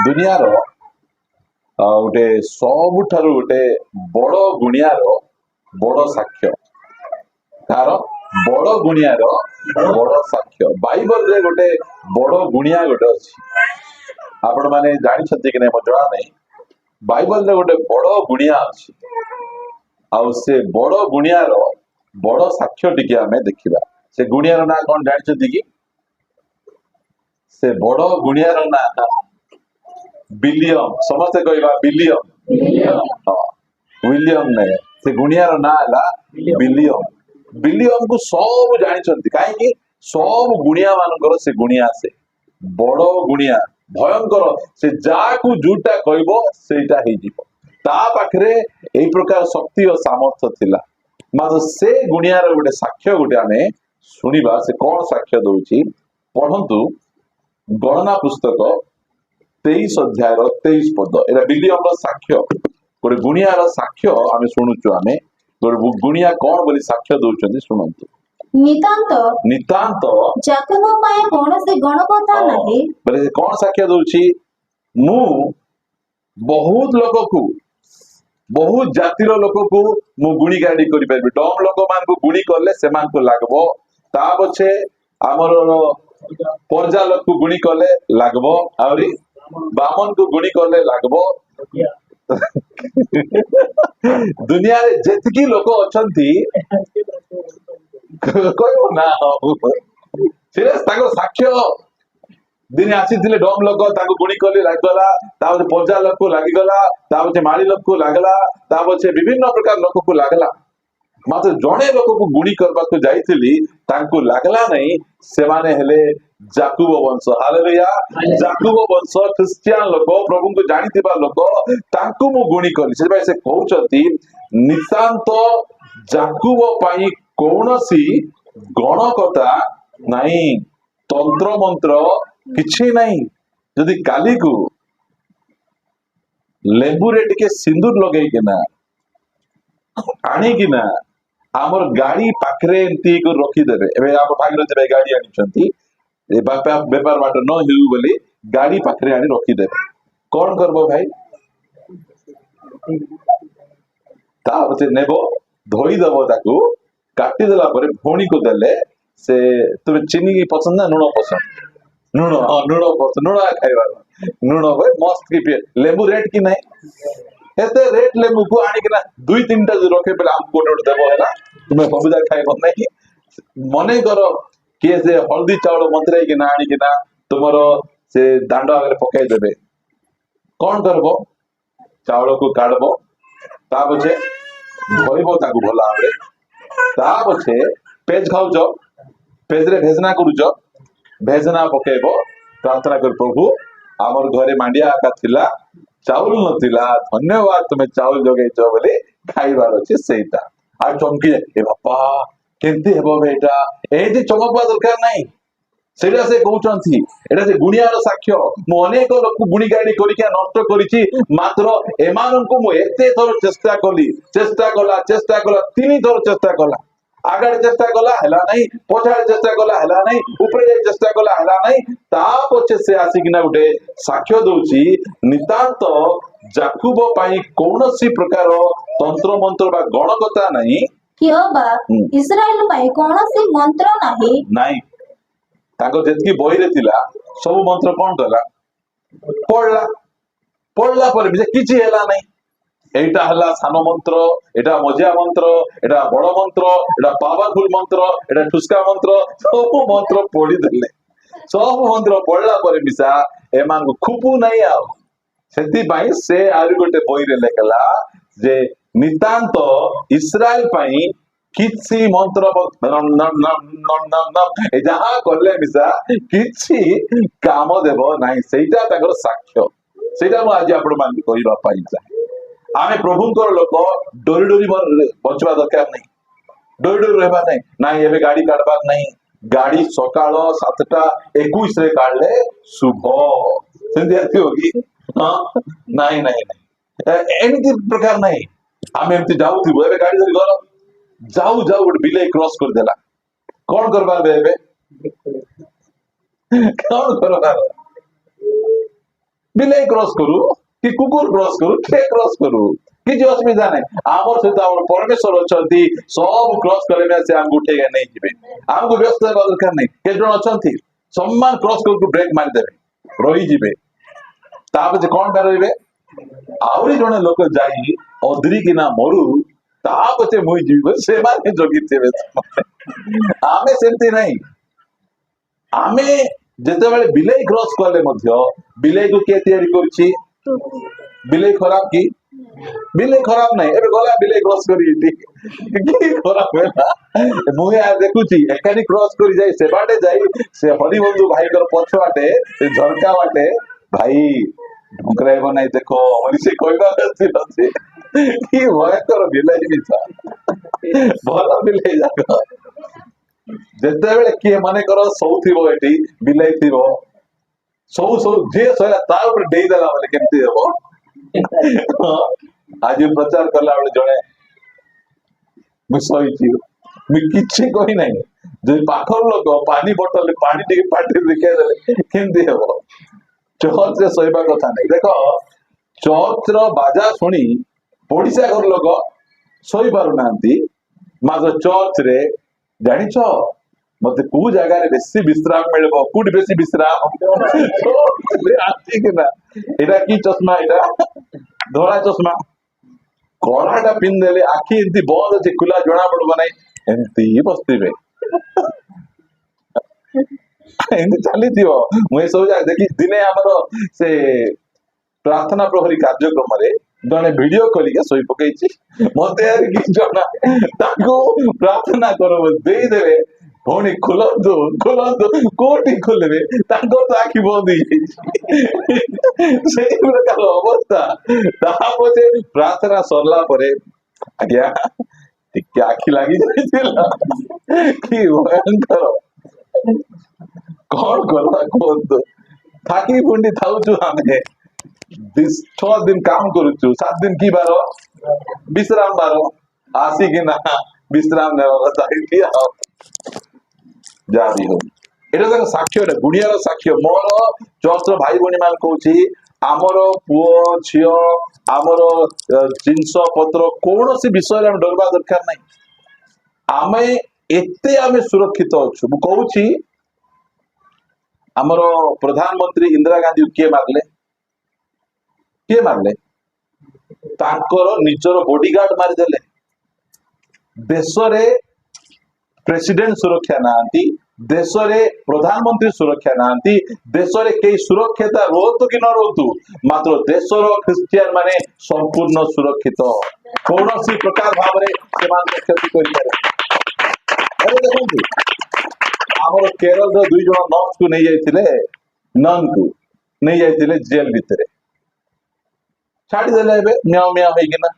दुनियार गोटे सबुठारु गोटे बड़ गुणियार बड़ साक्ष्य तार बड़ गुणियार बड़ साक्ष्य बाइबल रे गोटे बड़ गुणिया गोटे अच्छी आपण माने जानी कि नहीं मो जଣା नहीं बाइबल रे गोटे बड़ गुणिया अच्छी आउ से बड़ गुणियार बड़ साक्ष्य टिके आमे देखिबा से गुणियार ना कौन जानी कि से बड़ गुणियार ना विलियम समस्ते कहवा विलियम हाँ विलियम नहीं से गुणियार ना है विलियम विलियम को सब जानी कहीं सब गुणिया मान से गुणिया से बड़ गुणिया भयंकर से जाकू जोटा कहबो सेटा ही जीवो ता पाखरे एई प्रकार शक्ति और सामर्थ्य थिला मात्र से गुणियार गोटे साक्ष्य गोटे आमे सुनिबा से कौन साक्ष्य दउची पढ़ंतु गणना पुस्तक 23 अध्याय 23 पद एरा विलियम रो साक्ष्य गोटे गुणियार साक्ष्य आमे सुनुचु आमे गोटे गुणिया कौन बोली साक्ष्य दउचंती सुनंतु नितांत नितांत जाकब पाए कौनसी गणकथा नहीं बोले कौन साक्ष्य दउची मु बहुत लोक को बहुत जातिर लोक को मु गुणी गाड़ी करि परबी डम लोक मान को गुणी करले से मान को लागबो ता पछे हमर परजा लोक को गुणी करले लागबो आउरी बामन को गुणी करले लागबो दुनिया रे जेतकी लोक अछंती कहबो ना सीरियस ताको साक्ष्य दिन आसी डम लोक गुणी कले लागला पर्जा लोक को लगिगला माड़ी लोक को लगला विभिन्न प्रकार लोक को लगला मात्र जड़े लोक को गुणी करबा को जाइथिली तांको लागला नहीं से माने हेले जाकुब वंश हालेलुया जाकुब वंश क्रिश्चियन लोक प्रभु को जानिथिबा लोक तांको मु गुणी करी से भाई से कहउचती नितांत जाकुब पाई कौनसी गणकथा नहीं तंत्र मंत्र किछि नहीं जदि काली को लेंबू रे टिके सिंदूर लगे किना आनी किना आमर गाड़ी पाखरे एंती को रखी देबे एबे आप भागरे जेबे गाड़ी आनिछंती ए बापा व्यापार बाट न हिउ बोली गाड़ी पाखरे आनी रखी देबे कौन करबो भाई ता बते नेबो धोई देबो ताकू काटी देला परे भोणी को देले से तुम चीनी की पसंद ना लुण पसंद लुण हाँ लुण पसंद लुण खाइबा लुण भाई मस्त की लेंबू रेट की नहीं एते रेट लेंबू को आनी किना दुई तीनटा जो रखे पहले हमको गोटे देबो हैला तुमे सबुजा खाइबो नहीं मने करो के से हल्दी चावल मंत्रे किना आनी किना तुमरो से दांडो आगे पकाई देबे कौन करबो चावल को काढबो ता पछे धोइबो ताकू भला आबे ता पछे पेज खाउजो पेज रे भेजना करूजो भेजना पकेबो प्रार्थना कर प्रभु आमर घरे मांडिया आका थिला चाउल नथिला धन्यवाद तुमे चाउल जोगैचो बोले खाइबार अछि सेटा आ चमकी ए बापा केंती हेबो बेटा एती चमकबा दरकार नाही सेटा से कहउचंती एटा से गुणियार साक्ष्य मु अनेक लोक गुणी गाडी करिके नष्ट करिछि मात्र एमान को मु एते थोर चेष्टा कला तीन थोर चेष्टा कला आगड़ चेष्टा कला हला नहीं पछाड़ चेष्टा कला हला नहीं ऊपर जाई चेष्टा कला हला नहीं ता पछे से आसिकिना गुटे साक्ष्य दउची नितांत जाकुब पाई कोनोसी प्रकार तंत्र मंत्र बा गणकथा नहीं कियोबा इस्राएल पाई कोनोसी मंत्र नहीं ताको जेतकी बही रे थिला सब मंत्र कोन कला पढ़ला पर भी किछि हला नहीं एटा हला सानो मंत्र एटा मजिया मंत्र एटा बड़ मंत्र एटा पावरफुल मंत्र एटा ठुसका मंत्र सब मंत्र पढ़ी देले सब मंत्र पढ़ला पर मिसा एमान को खुपू नहीं आउ सेति भाई से आरि गोटे बही रे लेखला जे नितांत इस्राएल पाई किछि मंत्र जहाँ करले मिसा किछि काम देबो नाही सेटा ताकर साक्ष्य सेटा मु आज आपण मान कहिबा पाई चाहे आमे प्रभुंकर लोक डोरी डोरी बचवा दरकार नहीं डोरी डोरी रहबा नहीं नाही एबे गाड़ी काढबार नहीं गाड़ी सकाळ 7:21 रे काढले शुभ सेंदी आती होगी हां नहीं नहीं नहीं एनी प्रकार नहीं आमे एमती जाउथि एबे गाड़ी धरि गलो जाऊ जाऊ गोटे बिले क्रॉस कर देला कौन करबार बे एबे कौन करबार ବିଲେଇ କ୍ରସ କରୁ କି କୁକୁର କ୍ରସ କରୁ କିଏ କ୍ରସ କରୁ କିଛି ଅସୁବିଧା ନାହିଁ। ଆମର ସହିତ ଆମର ପରମେଶ୍ୱର ଅଛନ୍ତି, ସବୁ କ୍ରସ କଲେ ସେ ଆମକୁ ଉଠେଇକି ନେଇଯିବେ। ଆମକୁ ବ୍ୟସ୍ତ ହେବା ଦରକାର ନାହିଁ। କେତେ ଜଣ ଅଛନ୍ତି ସମ୍ମାନ କ୍ରସ କରକୁ ବ୍ରେକ୍ ମାରିଦେବେ, ରହିଯିବେ, ତାପରେ କଣ ଟା ରହିବେ? ଆହୁରି ଜଣେ ଲୋକ ଯାଇ ଅଦ୍ରିକିନା ମରୁ, ତା ପଛେ ମୁଇଁ ଯିବି, ସେମାନେ ଜଗିଥିବେ। ଆମେ ସେମିତି ନାହିଁ। ଆମେ ଯେତେବେଳେ ବିଲେଇ କ୍ରସ କଲେ ମଧ୍ୟ ବିଲେଇକୁ କିଏ ତିଆରି କରୁଛି? ବିଲେଇ ଖରାପ କି? ବିଲେଇ ଖରାପ ନାହିଁ। ଏବେ ଗଲା ବିଲେଇ କ୍ରସ କରି କି ଖରାପ ହେଲା? ମୁଁ ଦେଖୁଛି ଏକାନି କ୍ରସ କରି ଯାଇ ସେ ବାଟେ ଯାଇ ସେ ହରିବନ୍ଧୁ ଭାଇଙ୍କର ପଛ ବାଟେ ଝରକା ବାଟେ, ଭାଇ ଢୁଙ୍କରାଇବ ନାହିଁ ଦେଖ ବୋଲି ସେ କହିବାର ଅଛି। କି ଭୟଙ୍କର ବିଲେଇ ମିଶା, ଭଲ ବିଲେଇ ଯାକ। ଯେତେବେଳେ କିଏ ମନେକର ଶୋଉଥିବ ଏଠି ବିଲେଇ ଥିବ, ସବୁ ଯିଏ ଶୋଇଲା ତା ଉପରେ ଦେଇଦେଲା ବୋଲେ କେମିତି ହବ? ଆଜି ପ୍ରଚାର କଲା ବେଳେ ଜଣେ, ମୁଁ ଶୋଇଛି, ମୁଁ କିଛି କହି ନାହିଁ, ଯଦି ପାଖର ଲୋକ ପାଣି ବୋଟଲ ପାଣି ଟିକେ ପାଟିରେ ଦେଖେଇ ଦେଲେ କେମିତି ହବ? ଚର୍ଚ୍ଚରେ ଶୋଇବା କଥା ନାହିଁ। ଦେଖ, ଚର୍ଚ୍ଚର ବାଜା ଶୁଣି ପଡିଶା ଘର ଲୋକ ଶୋଇ ପାରୁନାହାନ୍ତି, ମାତ୍ର ଚର୍ଚ୍ଚରେ ଜାଣିଛ ମତେ କୋଉ ଜାଗାରେ ବେଶୀ ବିଶ୍ରାମ ମିଳିବ? କୋଉଠି ବେଶୀ ବିଶ୍ରାମ? ଆସିକିନା ଏଇଟା କି ଚଷମା? ଏଇଟା ଧଳା ଚଷମା, କଳାଟା ପିନ୍ଧିଦେଲେ ଆଖି ଏମିତି ବନ୍ଦ ଅଛି, ଖୋଲା ଜଣା ପଡିବ ନାହିଁ, ଏମିତି ବସିଥିବେ, ଏମିତି ଚାଲିଥିବ। ମୁଁ ଏସବୁ ଦେଖି ଦିନେ ଆମର ସେ ପ୍ରାର୍ଥନା ପ୍ରହରୀ କାର୍ଯ୍ୟକ୍ରମରେ ଜଣେ ଭିଡିଓ କରିକି ଶୋଇ ପକେଇଛି। ମତେ କିଛି ଜଣା, ତାଙ୍କୁ ପ୍ରାର୍ଥନା କର ଦେଇଦେବେ, ଭଉଣୀ ଖୋଲନ୍ତୁ ଖୋଲନ୍ତୁ, କୋଉଠି ଖୋଲିବେ? ତାଙ୍କର ତ ଆଖି ବନ୍ଦ ହେଇଯାଇଛି। ସେଇ ପ୍ରକାର ଅବସ୍ଥା। ତାପରେ ପ୍ରାର୍ଥନା ସରିଲା ପରେ, ଆଜ୍ଞା ଟିକେ ଆଖି ଲାଗି ଯାଇଥିଲା। କି ଭୟଙ୍କର! କଣ କରିବା କୁହନ୍ତୁ? ଥାକି ପୁଣ୍ଡି ଥାଉଛୁ ଆମେ, 6 ଦିନ କାମ କରୁଛୁ, 7 ଦିନ କି ବାର? ବିଶ୍ରାମ ବାର। ଆସିକିନା ବିଶ୍ରାମ ନେବା କଥା ଏଠି। ଆଉ ଯାହା ବି ହଉ, ଏଇଟା ତାଙ୍କ ସାକ୍ଷ୍ୟ, ଏଟା ଗୁଡିଆର ସାକ୍ଷ୍ୟ। ମୋର ଚର୍ଚ୍ଚର ଭାଇ ଭଉଣୀ ମାନେ କହୁଛି, ଆମର ପୁଅ ଝିଅ, ଆମର ଜିନିଷ ପତ୍ର, କୌଣସି ବିଷୟରେ ଆମେ ଡରବା ଦରକାର ନାହିଁ। ଆମେ ଏତେ ଆମେ ସୁରକ୍ଷିତ ଅଛୁ। ମୁଁ କହୁଛି, ଆମର ପ୍ରଧାନମନ୍ତ୍ରୀ ଇନ୍ଦିରା ଗାନ୍ଧୀ କିଏ ମାରିଲେ? କିଏ ମାରିଲେ? ତାଙ୍କର ନିଜର ବଡିଗାର୍ଡ ମାରିଦେଲେ। ଦେଶରେ ପ୍ରେସିଡେଣ୍ଟ ସୁରକ୍ଷା ନାହାନ୍ତି, ଦେଶରେ ପ୍ରଧାନମନ୍ତ୍ରୀ ସୁରକ୍ଷା ନାହାନ୍ତି, ଦେଶରେ କେହି ସୁରକ୍ଷିତ ରୁହନ୍ତୁ କି ନ ରୁହନ୍ତୁ, ମାତ୍ର ଦେଶର ଖ୍ରୀଷ୍ଟିଆନ ମାନେ ସମ୍ପୂର୍ଣ୍ଣ ସୁରକ୍ଷିତ। କୌଣସି ପ୍ରକାର ଭାବରେ ସେମାନଙ୍କ କ୍ଷତି କରିପାରେ। ଏବେ ଦେଖନ୍ତୁ, ଆମର କେରଳର 2 ଜଣ ନର୍ସକୁ ନେଇ ଯାଇଥିଲେ, ନନ୍କୁ ନେଇ ଯାଇଥିଲେ ଜେଲ ଭିତରେ, ଛାଡିଦେଲେ ଏବେ ମିଆଁ ମିଆଁ ହେଇକିନା।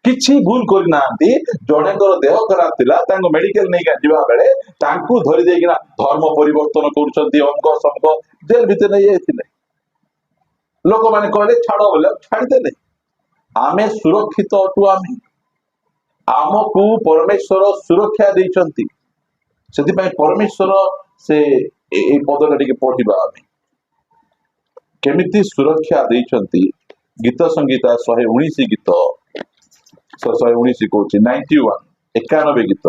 କିଛି ଭୁଲ କରିନାହାନ୍ତି। ଜଣେଙ୍କର ଦେହ ଖରାପ ଥିଲା, ତାଙ୍କୁ ମେଡିକାଲ ନେଇକି ଯିବା ବେଳେ ତାଙ୍କୁ ଧରି ଦେଇକିନା ଧର୍ମ ପରିବର୍ତ୍ତନ କରୁଛନ୍ତି, ଅଙ୍କ ଶଙ୍କ, ଜେଲ ଭିତରେ ନେଇଯାଇଥିଲେ। ଲୋକମାନେ କହିଲେ ଛାଡ ବୋଲେ ଛାଡିଦେଲେ। ଆମେ ସୁରକ୍ଷିତ ଅଟୁ। ଆମେ, ଆମକୁ ପରମେଶ୍ୱର ସୁରକ୍ଷା ଦେଇଛନ୍ତି। ସେଥିପାଇଁ ପରମେଶ୍ୱର ସେ ଏଇ ପଦଟା ଟିକେ ପଢିବା, ଆମେ କେମିତି ସୁରକ୍ଷା ଦେଇଛନ୍ତି। ଗୀତ ସଂଗୀତା 119 ଗୀତ, 119 କହୁଛି 91, 91 ଗୀତ।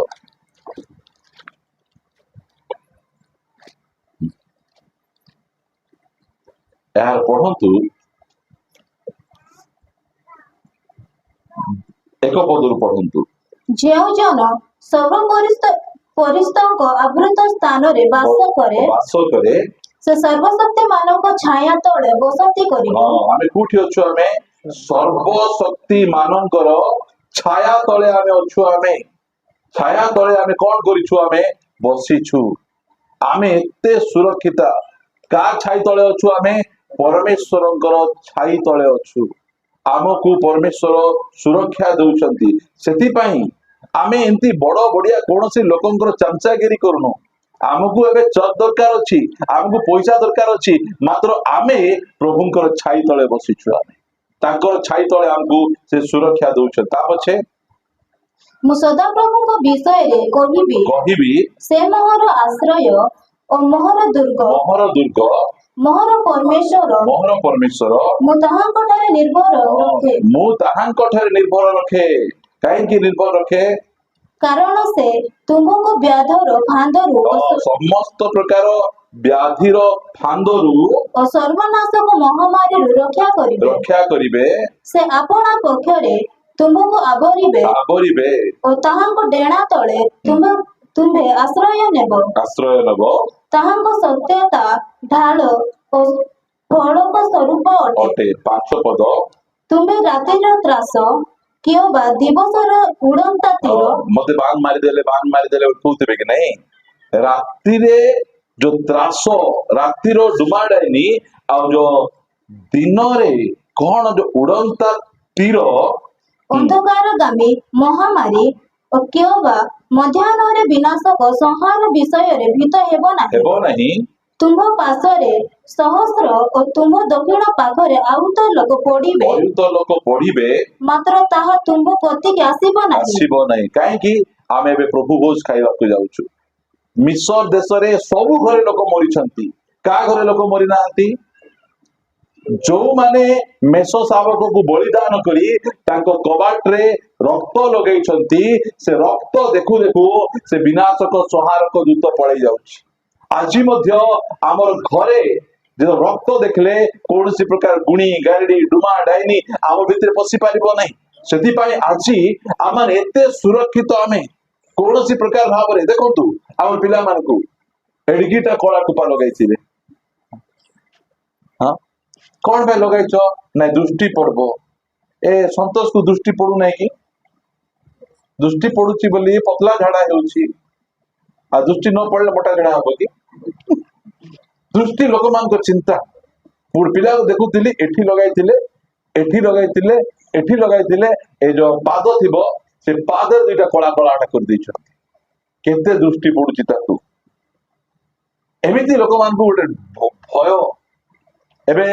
ଏହା ପଢନ୍ତୁ, 1 ପଦରୁ ପଢନ୍ତୁ। ଯେଉଁ ଜନ ସର୍ବପରିସ୍ତଙ୍କ ଆବୃତ ସ୍ଥାନରେ ବାସ କରେ, ସେ ସର୍ବଶକ୍ତି ମାନଙ୍କ ଛାୟା ତଳେ ବସତି କରିବ। ଆମେ କୋଉଠି ଅଛୁ? ଆମେ ସର୍ବଶକ୍ତି ମାନଙ୍କର ଛାୟା ତଳେ ଆମେ ଅଛୁ। ଆମେ ଛାୟା ତଳେ ଆମେ କଣ କରିଛୁ? ଆମେ ବସିଛୁ। ଆମେ ଏତେ ସୁରକ୍ଷିତ। କାହା ଛାଇ ତଳେ ଅଛୁ? ଆମେ ପରମେଶ୍ୱରଙ୍କର ଛାଇ ତଳେ ଅଛୁ। ଆମକୁ ପରମେଶ୍ୱର ସୁରକ୍ଷା ଦଉଛନ୍ତି। ସେଥିପାଇଁ ଆମେ ଏମିତି ବଡ ବଡିଆ କୌଣସି ଲୋକଙ୍କର ଚାମଚାଗିରି କରୁନୁ। ଆମକୁ ଏବେ ଚର୍ଚ୍ଚ ଦରକାର ଅଛି, ଆମକୁ ପଇସା ଦରକାର ଅଛି, ମାତ୍ର ଆମେ ପ୍ରଭୁଙ୍କର ଛାଇ ତଳେ ବସିଛୁ। ଆମେ ତାଙ୍କର ଛାଇ ତଳେ ଆମକୁ ସେ ସୁରକ୍ଷା ଦଉଛନ୍ତି। ତା ପଛେ ମୁଁ ସଦାପ୍ରଭୁଙ୍କ ବିଷୟରେ କହିବି, ସେ ମୋହର ଆଶ୍ରୟ ଓ ମୋହର ଦୁର୍ଗ, मोहर परमेश्वर मु ताहांकଠାରେ निर्भर रखे ମୁଁ ତାହାଙ୍କଠାରେ ନିର୍ଭର ରଖେ। କାହିଁକି ନିର୍ଭର ରଖେ? କାରଣ ସେ ତୁମକୁ ବ୍ୟାଧର ଫାନ୍ଦରୁ ସମସ୍ତ ପ୍ରକାର ବ୍ୟାଧିର ଫାନ୍ଦରୁ ଓ ସର୍ବନାଶକ ମହାମାରୀରୁ ରକ୍ଷା କରିବେ। ସେ ଆପଣା ପକ୍ଷରେ ତୁମକୁ ଆବରିବେ ଓ ତାହାଙ୍କ ଡେଣା ତଳେ ତୁମ୍ଭେ ଆଶ୍ରୟ ନେବ। ତାହାଙ୍କ ସତ୍ୟତା ଢାଳ ଓ ଫଳକ ସ୍ୱରୂପ ଅଟେ। 5 ପଦ। ତୁମ୍ଭେ ରାତିର ତ୍ରାସ କିମ୍ବା ଦିବସର ଉଡ଼ନ୍ତା ତୀର ମତେ ବାଣ ମାରିଦେଲେ ଉଠୁଥିବେ କି ନାଇଁ? ରାତିରେ ଯୋଉ ତ୍ରାସ, ରାତିର ଡୁମାଡାଇନି, ଆଉ ଯୋଉ ଦିନରେ କଣ ଯୋଉ ଉଡନ୍ତା ତୀର, ଅନ୍ଧକାରଗାମୀ ମହାମାରୀ ଓ କିମ୍ବା ମଧ୍ୟାହ୍ନରେ ବିନାଶକ ସଂହାର ବିଷୟରେ ଭୀତ ହେବ ନାହିଁ। ତୁମ୍ଭ ପାର୍ଶ୍ୱରେ ସହସ୍ର ଓ ତୁମ୍ଭ ଦକ୍ଷିଣ ପାଖରେ ଆହୁତ ଲୋକ ପଡ଼ିବେ, ମାତ୍ର ତାହା ତୁମ୍ଭ କତିକି ଆସିବ ନାହିଁ। କାହିଁକି? ଆମେ ଏବେ ପ୍ରଭୁ ଭୋଜ ଖାଇବାକୁ ଯାଉଛୁ। ମିଶର ଦେଶରେ ସବୁ ଘରେ ଲୋକ ମରିଛନ୍ତି। କାହା ଘରେ ଲୋକ ମରି ନାହାନ୍ତି? ଯୋଉମାନେ ମେଷ ଶାବକକୁ ବଳିଦାନ କରି ତାଙ୍କ କବାଟରେ ରକ୍ତ ଲଗେଇଛନ୍ତି, ସେ ରକ୍ତ ଦେଖୁ ଦେଖୁ ସେ ବିନାଶକ ସଂହାରକ ଦୂତ ପଳେଇ ଯାଉଛି। ଆଜି ମଧ୍ୟ ଆମର ଘରେ ଯୋଉ ରକ୍ତ ଦେଖିଲେ କୌଣସି ପ୍ରକାର ଗୁଣି ଗାରେଡି ଡୁମା ଡାଇନି ଆମ ଭିତରେ ପଶି ପାରିବ ନାହିଁ। ସେଥିପାଇଁ ଆଜି ଆମେ ଏତେ ସୁରକ୍ଷିତ। ଆମେ କୌଣସି ପ୍ରକାର ଭାବରେ ଦେଖନ୍ତୁ, ଆମ ପିଲାମାନଙ୍କୁ ଏଡିକିଟା କଳା ଟୁପା ଲଗାଇଥିବେ। କଣ ପାଇଁ ଲଗାଇଛ? ନାଇଁ ଦୃଷ୍ଟି ପଡବ। ଏ ସନ୍ତୋଷକୁ ଦୃଷ୍ଟି ପଡୁନାହିଁ କି? ଦୃଷ୍ଟି ପଡୁଛି ବୋଲି ପତଳା ଝାଡା ହେଉଛି, ଆଉ ଦୃଷ୍ଟି ନ ପଡିଲେ ମୋଟା ଝାଡା ହବ କି? ଦୃଷ୍ଟି ଲୋକମାନଙ୍କ ଚିନ୍ତା। ପିଲାକୁ ଦେଖୁଥିଲି, ଏଠି ଲଗାଇଥିଲେ, ଏ ଯୋଉ ପାଦ ଥିବ, ସେ ପାଦରେ 2ଟା କଳା କଳାଟା କରିଦେଇଛନ୍ତି। କେତେ ଦୃଷ୍ଟି ପଡୁଛି ତାକୁ। ଏମିତି ଲୋକମାନଙ୍କୁ ଗୋଟେ ଭୟ। ଏବେ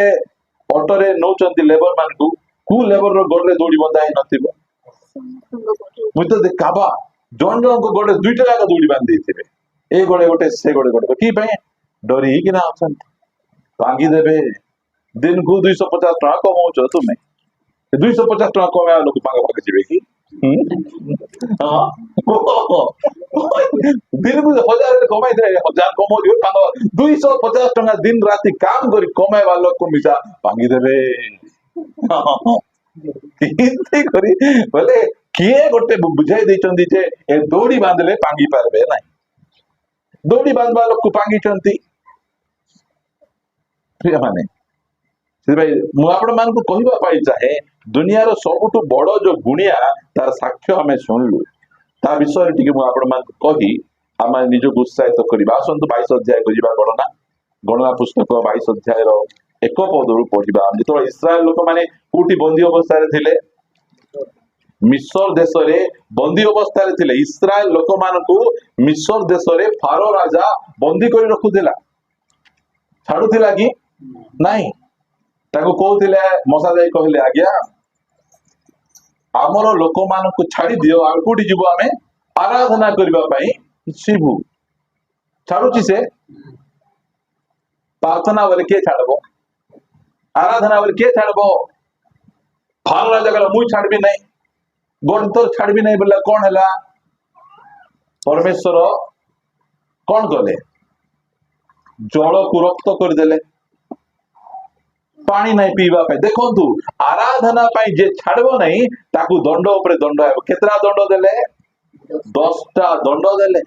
ଅଟୋରେ ନଉଛନ୍ତି ଲେବର ମାନଙ୍କୁ, କୋଉ ଲେବର ର ଗୋଡରେ ଦୌଡି ବନ୍ଧା ହେଇ ନଥିବ। ମୁଁ ତ କାବା ଜଣଙ୍କ ଗୋଡରେ 2ଟା ଯାକ ଦୌଡି ବାନ୍ଧି ଦେଇଥିବେ। ଏ ଗୋଡେ ଗୋଟେ, ସେ ଗୋଡେ ଗୋଟେ। କି ପାଇଁ? ଡରିକିନା ଅଛନ୍ତି। ଭାଙ୍ଗିଦେବେ। ଦିନକୁ 250 ଟଙ୍କା କମାଉଛ ତୁମେ। 250 ଟଙ୍କା କମେଇବା ଲୋକ ପାଖ ପାଖେ ଯିବେ କି? ଦିନକୁ 1000 କମାଇଥିଲେ, 1000 କମାଉଥିବେ, 250 ଟଙ୍କା ଦିନ ରାତି କାମ କରି କମାଇବା ଲୋକ ମିଶା ଭାଙ୍ଗିଦେବେ। କରି ବୋଲେ କିଏ ଗୋଟେ ବୁଝାଇ ଦେଇଛନ୍ତି ଯେ ଏ ଦୌଡି ବାନ୍ଧିଲେ ଭାଙ୍ଗି ପାରିବେ ନାହିଁ। ଦୌଡି ବାନ୍ଧିବା ଲୋକ ଭାଙ୍ଗିଛନ୍ତି। ପ୍ରିୟମାନେ, ସେଥିପାଇଁ ମୁଁ ଆପଣ ମାନଙ୍କୁ କହିବା ପାଇଁ ଚାହେଁ, ଦୁନିଆର ସବୁଠୁ ବଡ ଯୋଉ ଗୁଣିଆ, ତାର ସାକ୍ଷ୍ୟ ଆମେ ଶୁଣିଲୁ। ତା ବିଷୟରେ ଟିକେ ମୁଁ ଆପଣ ମାନଙ୍କୁ କହି ଆମେ ନିଜକୁ ଉତ୍ସାହିତ କରିବା। ଆସନ୍ତୁ 22 ଅଧ୍ୟାୟ ଯିବା। ଗଣନା ପୁସ୍ତକ 22 ଅଧ୍ୟାୟର 1 ପଦରୁ ପଢିବା। ଯେତେବେଳେ ଇସ୍ରାଏଲ ଲୋକମାନେ କୋଉଠି ବନ୍ଦୀ ଅବସ୍ଥାରେ ଥିଲେ? ମିଶର ଦେଶରେ ବନ୍ଦୀ ଅବସ୍ଥାରେ ଥିଲେ। ଇସ୍ରାଏଲ ଲୋକମାନଙ୍କୁ ମିଶର ଦେଶରେ ଫାରୋ ରାଜା ବନ୍ଦୀ କରି ରଖୁଥିଲା। ଛାଡୁଥିଲା କି ନାଇଁ? ତାକୁ କହୁଥିଲେ, ମଶା ଯାଇ କହିଲେ, ଆଜ୍ଞା ଆମର ଲୋକମାନଙ୍କୁ ଛାଡି ଦିଅ, ଆଉ କୋଉଠି ଯିବୁ? ଆମେ ଆରାଧନା କରିବା ପାଇଁ ଯିବୁ। ଛାଡୁଛି ସେ? ପ୍ରାର୍ଥନା ବୋଲେ କିଏ ଛାଡବ? ଆରାଧନା ବୋଲେ କିଏ ଛାଡବ? ଫାରୋ ରାଜା କହିଲା, ମୁଁ ଛାଡିବି ନାହିଁ। ଗୋଟେ ଥର ଛାଡିବି ନାହିଁ ବୋଲେ କଣ ହେଲା? ପରମେଶ୍ୱର କଣ କଲେ? ଜଳକୁ ରକ୍ତ କରିଦେଲେ। ପାଣି ନାହିଁ ପିଇବା ପାଇଁ। ଦେଖନ୍ତୁ, ଆରାଧନା ପାଇଁ ଯେ ଛାଡିବ ନାହିଁ, ତାକୁ ଦଣ୍ଡ ଉପରେ ଦଣ୍ଡ ହେବ। କେତେଟା ଦଣ୍ଡ ଦେଲେ? 10ଟା ଦଣ୍ଡ ଦେଲେ।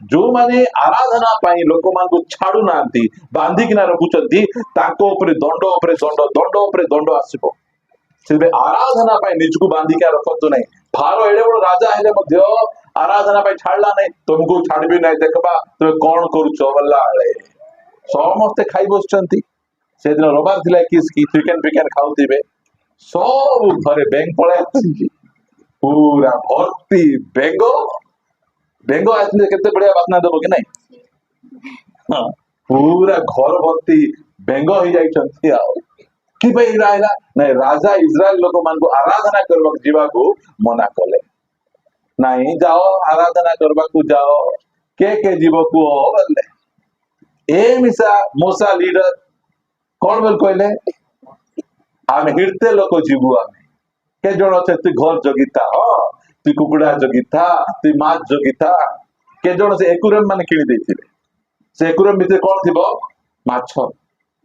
ଯୋଉମାନେ ଆରାଧନା ପାଇଁ ଲୋକମାନଙ୍କୁ ଛାଡୁନାହାନ୍ତି, ବାନ୍ଧିକିନା ରଖୁଛନ୍ତି, ତାଙ୍କ ଉପରେ ଦଣ୍ଡ ଉପରେ ଦଣ୍ଡ ଆସିବ। ସେଥିପାଇଁ ଆରାଧନା ପାଇଁ ନିଜକୁ ବାନ୍ଧିକି ରଖନ୍ତୁ ନାହିଁ। ଫାରୋ ଏଡେ ବଡ ରାଜା ହେଲେ ମଧ୍ୟ ଆରାଧନା ପାଇଁ ଛାଡିଲା ନାହିଁ। ତୁମକୁ ଛାଡିବି ନାହିଁ, ଦେଖବା ତୁମେ କଣ କରୁଛ ବୋଲା ବେଳେ ସମସ୍ତେ ଖାଇ ବସୁଛନ୍ତି। ସେଦିନ ରବିବାର ଥିଲା, କି ଚିକେନ ଫିକେନ ଖାଉଥିବେ। ସବୁ ଘରେ ବେଙ୍ଗ ପଳେଇ ଆସିଛି, ପୁରା ଭର୍ତ୍ତି ବେଙ୍ଗ ଆସିଲେ କେତେ ବଢିଆ ବାସ୍ନା ଦେବ କି ନାଇଁ? ପୁରା ଘର ଭର୍ତ୍ତି ବେଙ୍ଗ ହେଇଯାଇଛନ୍ତି। ଆଉ କି ପାଇଁ ରହିଲା? ନାଇଁ, ରାଜା ଇସ୍ରାଏଲ ଲୋକମାନଙ୍କୁ ଆରାଧନା କରିବାକୁ ଯିବାକୁ ମନା କଲେ। ନାଇଁ, ଯାଅ ଆରାଧନା କରିବାକୁ ଯାଅ। କେ ଯିବ କୁହ? ए मिसा मोसा लीडर कौन बोल कहले आम हिड़ते लोक जीवु आम के जन अच्छे तु घर जगिता हाँ तु कुकुड़ा जगिता तु माछ जगिता के जन से एकुरम मान किणी देथिले से एकुरम भितर कौन थिबो माछ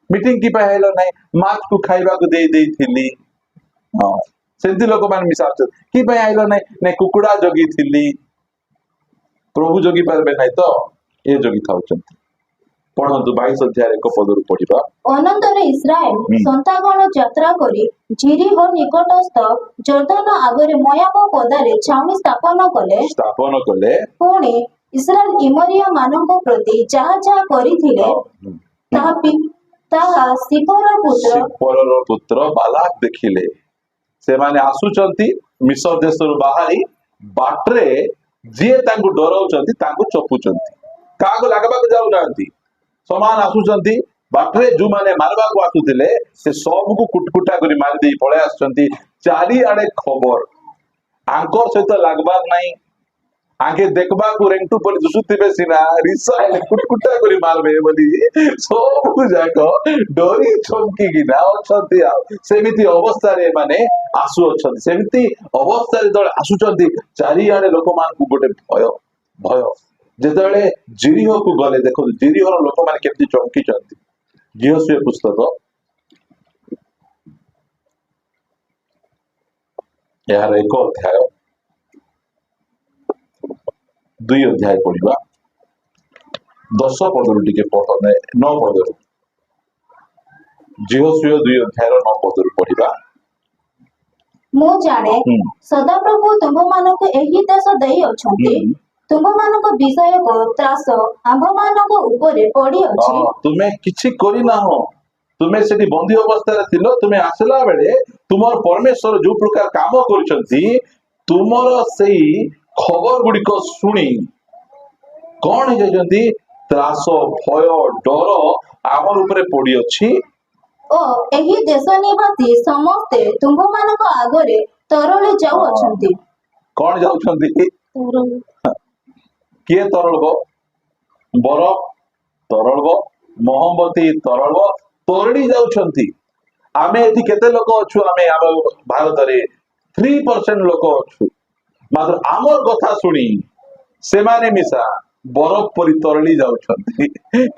मीटिंग की पाइल नहीं माछ को खाइबा को दे देथिली हाँ सेंती लोक मान मिसा कि आइल नहीं नहीं कुकुड़ा जगी थिली प्रभु जगी पारबे नहीं तो ये जगी था पढ़ंतु 22 अध्याय 1 पदरु पढ़िबा ଅନନ୍ତର ଇସ୍ରାଏଲ ସନ୍ତାଗଣ ଯାତ୍ରା କରି ଜିରିହ ନିକଟସ୍ଥ ଜର୍ଦାନ ଆଗରେ ମୋଆବ ପଦାରେ ଛାଉଣି ସ୍ଥାପନ କଲେ ପୁଣି ଇସ୍ରାଏଲ ଇମରିୟା ମାନଙ୍କ ପ୍ରତି ଯାହା ଯାହା କରିଥିଲେ ତାହା ସିପୋରର ପୁତ୍ର ବାଲାକ ଦେଖିଲେ ସେମାନେ ଆସୁଛନ୍ତି ମିଶର ଦେଶରୁ ବାହାରି ବାଟରେ ଯିଏ ତାଙ୍କୁ ଡରାଉଛନ୍ତି ତାଙ୍କୁ ଚପୁଛନ୍ତି କାହାକୁ ଲାଗବାକୁ ଯାଉନାହାନ୍ତି ସମାନ ଆସୁଛନ୍ତି ବାଟରେ ଯୋଉମାନେ ମାରବାକୁ ଆସୁଥିଲେ ସେ ସବୁକୁ କୁଟକୁଟା କରି ମାରିଦେଇ ପଳେଇ ଆସୁଛନ୍ତି ଚାରିଆଡେ ଖବର ଆଙ୍କ ସହିତ ଲାଗବାର ନାହିଁ आगे देखबा को रेंटू पर दुसुतिबे सिना रिसाइल कुटकुटा करी मारबे बोली सब जाक डोरी छमकी गिना अछंती आ सेमिति अवस्था रे माने आसु अछंती सेमिति अवस्था रे दळ आसुचंती चारि आडे लोक मान को गोटे भय भय जेतले जिरिह को गले देखो जिरिह रो लोक माने केति चमकी चंती जिहोशुआ पुस्तक यार एक अध्याय 2 अध्याय पढ़िबा 10 पदरु टिके पढ़ने 9 पदरु जिहोशुआ 2 अध्याय 9 पदरु पढ़िबा मु जाने सदाप्रभु तुम मानको एही देश देई अछंती तुम मानको विषय को त्रास आंभ मानको ऊपर पड़ी अछि तुमे किछि करि ना हो तुमे सेठी बंदी अवस्था रे थिलो तुमे आसला बेले तुमर परमेश्वर जो प्रकार काम करछंती तुमर सेई खबर गुड़ी को शुणी कौन है त्रास भय डर आमर ऊपर पड़ी अच्छी ओ एही देश निवासी समस्ते तुम मानक आगरे तरले जाऊ अछंती कौन जाउछंती किए तरलबो बरफ तरलबो मोहम्मती तरलबो तोरडी जाउछंती आमे एठी केते लोक अछु आमे भारत रे 3% लोक अछु मात्र आमर कथा शुणी से माने मिसा बरफ परि तरली जाउछंती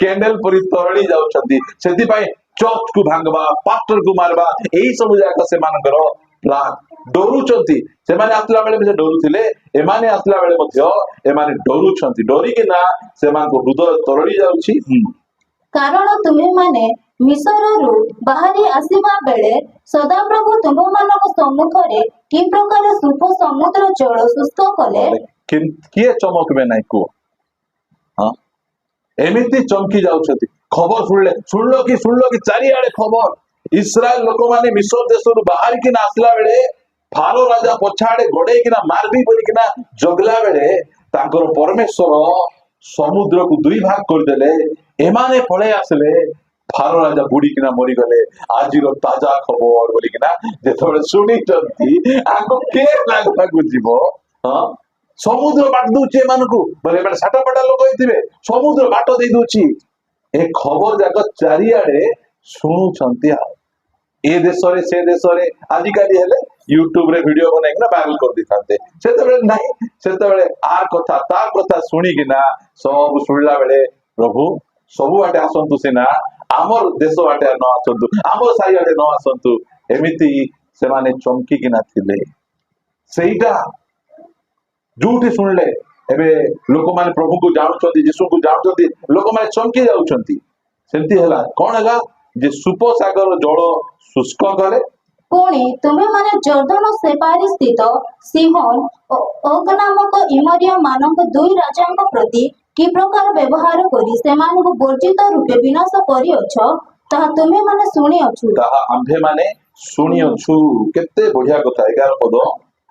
कैंडल परि तरली जाउछंती सेति पई चर्च को भांगबा पास्टर को मारबा एही सब जाका से मानकर प्लान डरुचंती से माने आतला बेले से डरुथिले ए माने आतला बेले मध्य ए माने डरुचंती डरी के ना से मान को हृदय तरली जाउछि कारण तुम्हें माने मिसररू बाहरी आसीबा बेले सदाप्रभु तुम मानक सम्मुखरे कि प्रकार सुख समुद्र जल शुष्क कले किए चमकबे नाही को हां एमिति चमकी जाउछथि खबर सुनलो कि चारिआडे खबर इस्राएल लोक माने मिस्र देशरू बाहर कि आसला बेले फारो राजा पछाडे गोडे किना मारबी बोली किना जगला बेले तांकर परमेश्वर समुद्र को दुई भाग कर देले एमाने पळे आसले फारो राजा बुड़ी किना मरी गले आज ताजा खबर बोली किना जेतबे सुनी चंती आको के लागला को जीवो हां समुद्र बाट दोचे मानको बोले माने साटापाटा लोक होइथिबे समुद्र बाट देई दोची ए खबर जाक चारिआडे सुनु चंती आ ए देश रे से देश रे आजिकाली हेले यूट्यूब रे वीडियो बने ना वायरल कर दिखाते सेतबे नाही सेतबे आ कथा सुनी किना सब सुनला बेले प्रभु सब बाटे आसंतु सेना आमर देश बाटे न आसंतु आमर साई बाटे न आसंतु एमिति से माने चमकी किना थिले सेइटा जोठी सुनले एबे लोक माने प्रभु को जानुचंती यीशु को जानुचंती लोक माने चमकी जाउचंती सेंती हला कोन हला जे सुप सागर जल शुष्क कले पुणी तुम्हें माने जर्दन सेपारी स्थित सिहोन ओग नामक इमरिया मानक दुई राजांक प्रति कि प्रकार व्यवहार करी सेमानक वर्जित रूपे विनाश करी अछ ताहा तुम्हें माने सुनी अछु ताहा आम्भे माने सुनी अछु केते बढ़िया कथा 11 पद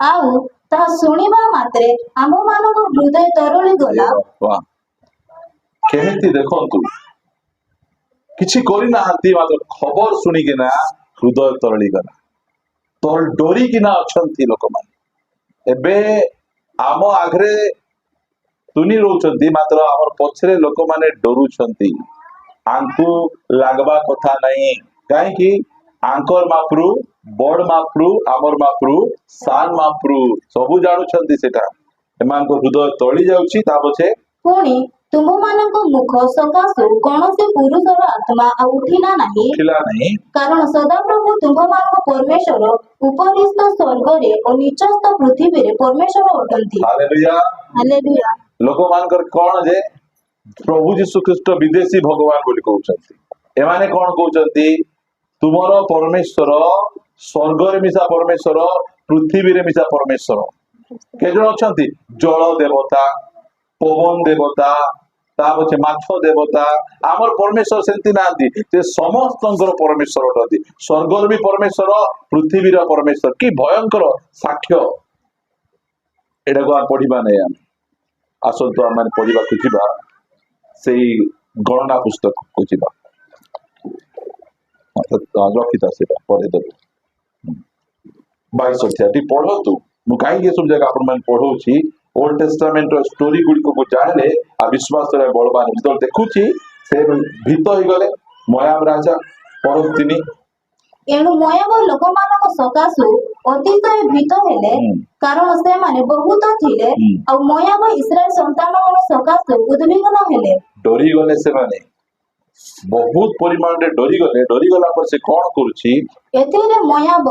आउ ताहा सुनिबा मात्रे आम मानक हृदय तरली गला वाह केमिति देखंतु किछि करि नाहंती मात्र खबर सुनी किना हृदय तरली गला तोर डोरी किना अछंती लोक माने एबे आम आगरे तुनी रोचंती मात्र हमर पछरे लोक माने डरुचंती आंकु लागबा कथा नहीं कहीं आंकर मापरू बड़ मापरू आमर मापरू सान मापरू सबू जानुछंती सेटा एमान को हृदय तळी जाउची ता पछे पुणी ତୁମମାନଙ୍କ ମୁଖ ସକାଶୁ କୌଣସି ପୁରୁଷର ଆତ୍ମା ଆଉ ଉଠିଲା ନାହିଁ खिला नहीं କାରଣ ସଦାପ୍ରଭୁ ତୁମମାନଙ୍କ ପରମେଶ୍ୱର ଉପରିସ୍ଥ ସ୍ୱର୍ଗରେ ଓ ନିଚସ୍ଥ ପୃଥିବୀରେ ପରମେଶ୍ୱର ଅଟନ୍ତି। Hallelujah hallelujah. लोक मानकर कौन जे प्रभु जीशु ख्रीस्ट विदेशी भगवान बोली कहउछंती एमाने कौन कहउछंती तुमरो परमेश्वर स्वर्ग रे मिसा परमेश्वर पृथ्वी रे मिसा परमेश्वर के जण अछंती जल देवता पवन देवता ता पछे माछ देवता आमर परमेश्वर सेंती नांती जे समस्तंकर परमेश्वर अटंती स्वर्ग रे भी परमेश्वर पृथ्वी रे परमेश्वर की भयंकर साक्ष्य एटा को पढ़िबा नै हम आसंतु आम पढ़ा जा से गणना पुस्तक को जा रखिता से पढ़ेदेव 22 अध्याय पढ़तु मु कहीं सब जगह आपण पढ़ौची ओल्ड टेस्टामेंट स्टोरी गुडी को जाने आ विश्वास रे बलवान जो देखुची से भीत हो गले मोयाब राजा पढ़तिनी ଏଣୁ ମୋୟାବ ଲୋକମାନଙ୍କ ସକାଶୁ ଅତିଶୟ ଭୀତ ହେଲେ କାରଣ ସେମାନେ ବହୁତ ଥିଲେ ଆଉ ମୋୟାବ ଇସ୍ରାଏଲ ସନ୍ତାନଙ୍କ ସକାଶୁ ଉଦ୍ବିଗ୍ନ ହେଲେ डरी गले से माने बहुत परिमाण रे डरी गला पर से कौन करूची ଏଥିରେ ମୋୟାବ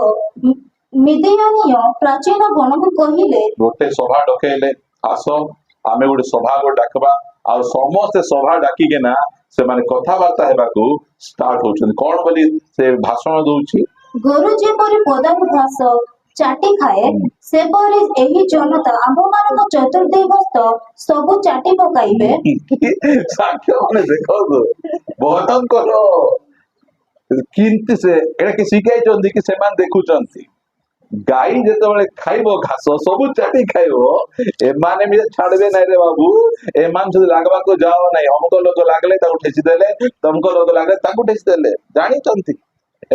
ମିଦିଆନୀୟ ପ୍ରାଚୀନ ଗଣକୁ କହିଲେ गोटे सभा डकेले आस आमे गोटे सभा को डाकबा आ समस्ते सभा डाकी के ना से माने कथाबार्ता हेबाकू स्टार्ट होचन कौन बोली से भाषण दउची ଗୋରୁ ଯେପରି ପଦାରୁ ଘାସ ଚାଟି ଖାଏ ସେପରି ଏହି ଜନତା ଆମ୍ଭମାନଙ୍କ ଚତୁର୍ଦିଗସ୍ଥ ସବୁ ଚାଟି ପକାଇବେ साक्ष्य माने देखो भयंकर किंतु से एटा कि शिखाई चंदी कि सेमान देखुचंती गाई जेतेबेले खाइबो घास सब चाटी खाइबो एमाने भी छाड़बे नै रे बाबू एमान से लागबा को जाओ नै हमको लोग लागले ताको ठेसी देले तुमको लोग लागले ताको ठेसी देले जानी चंती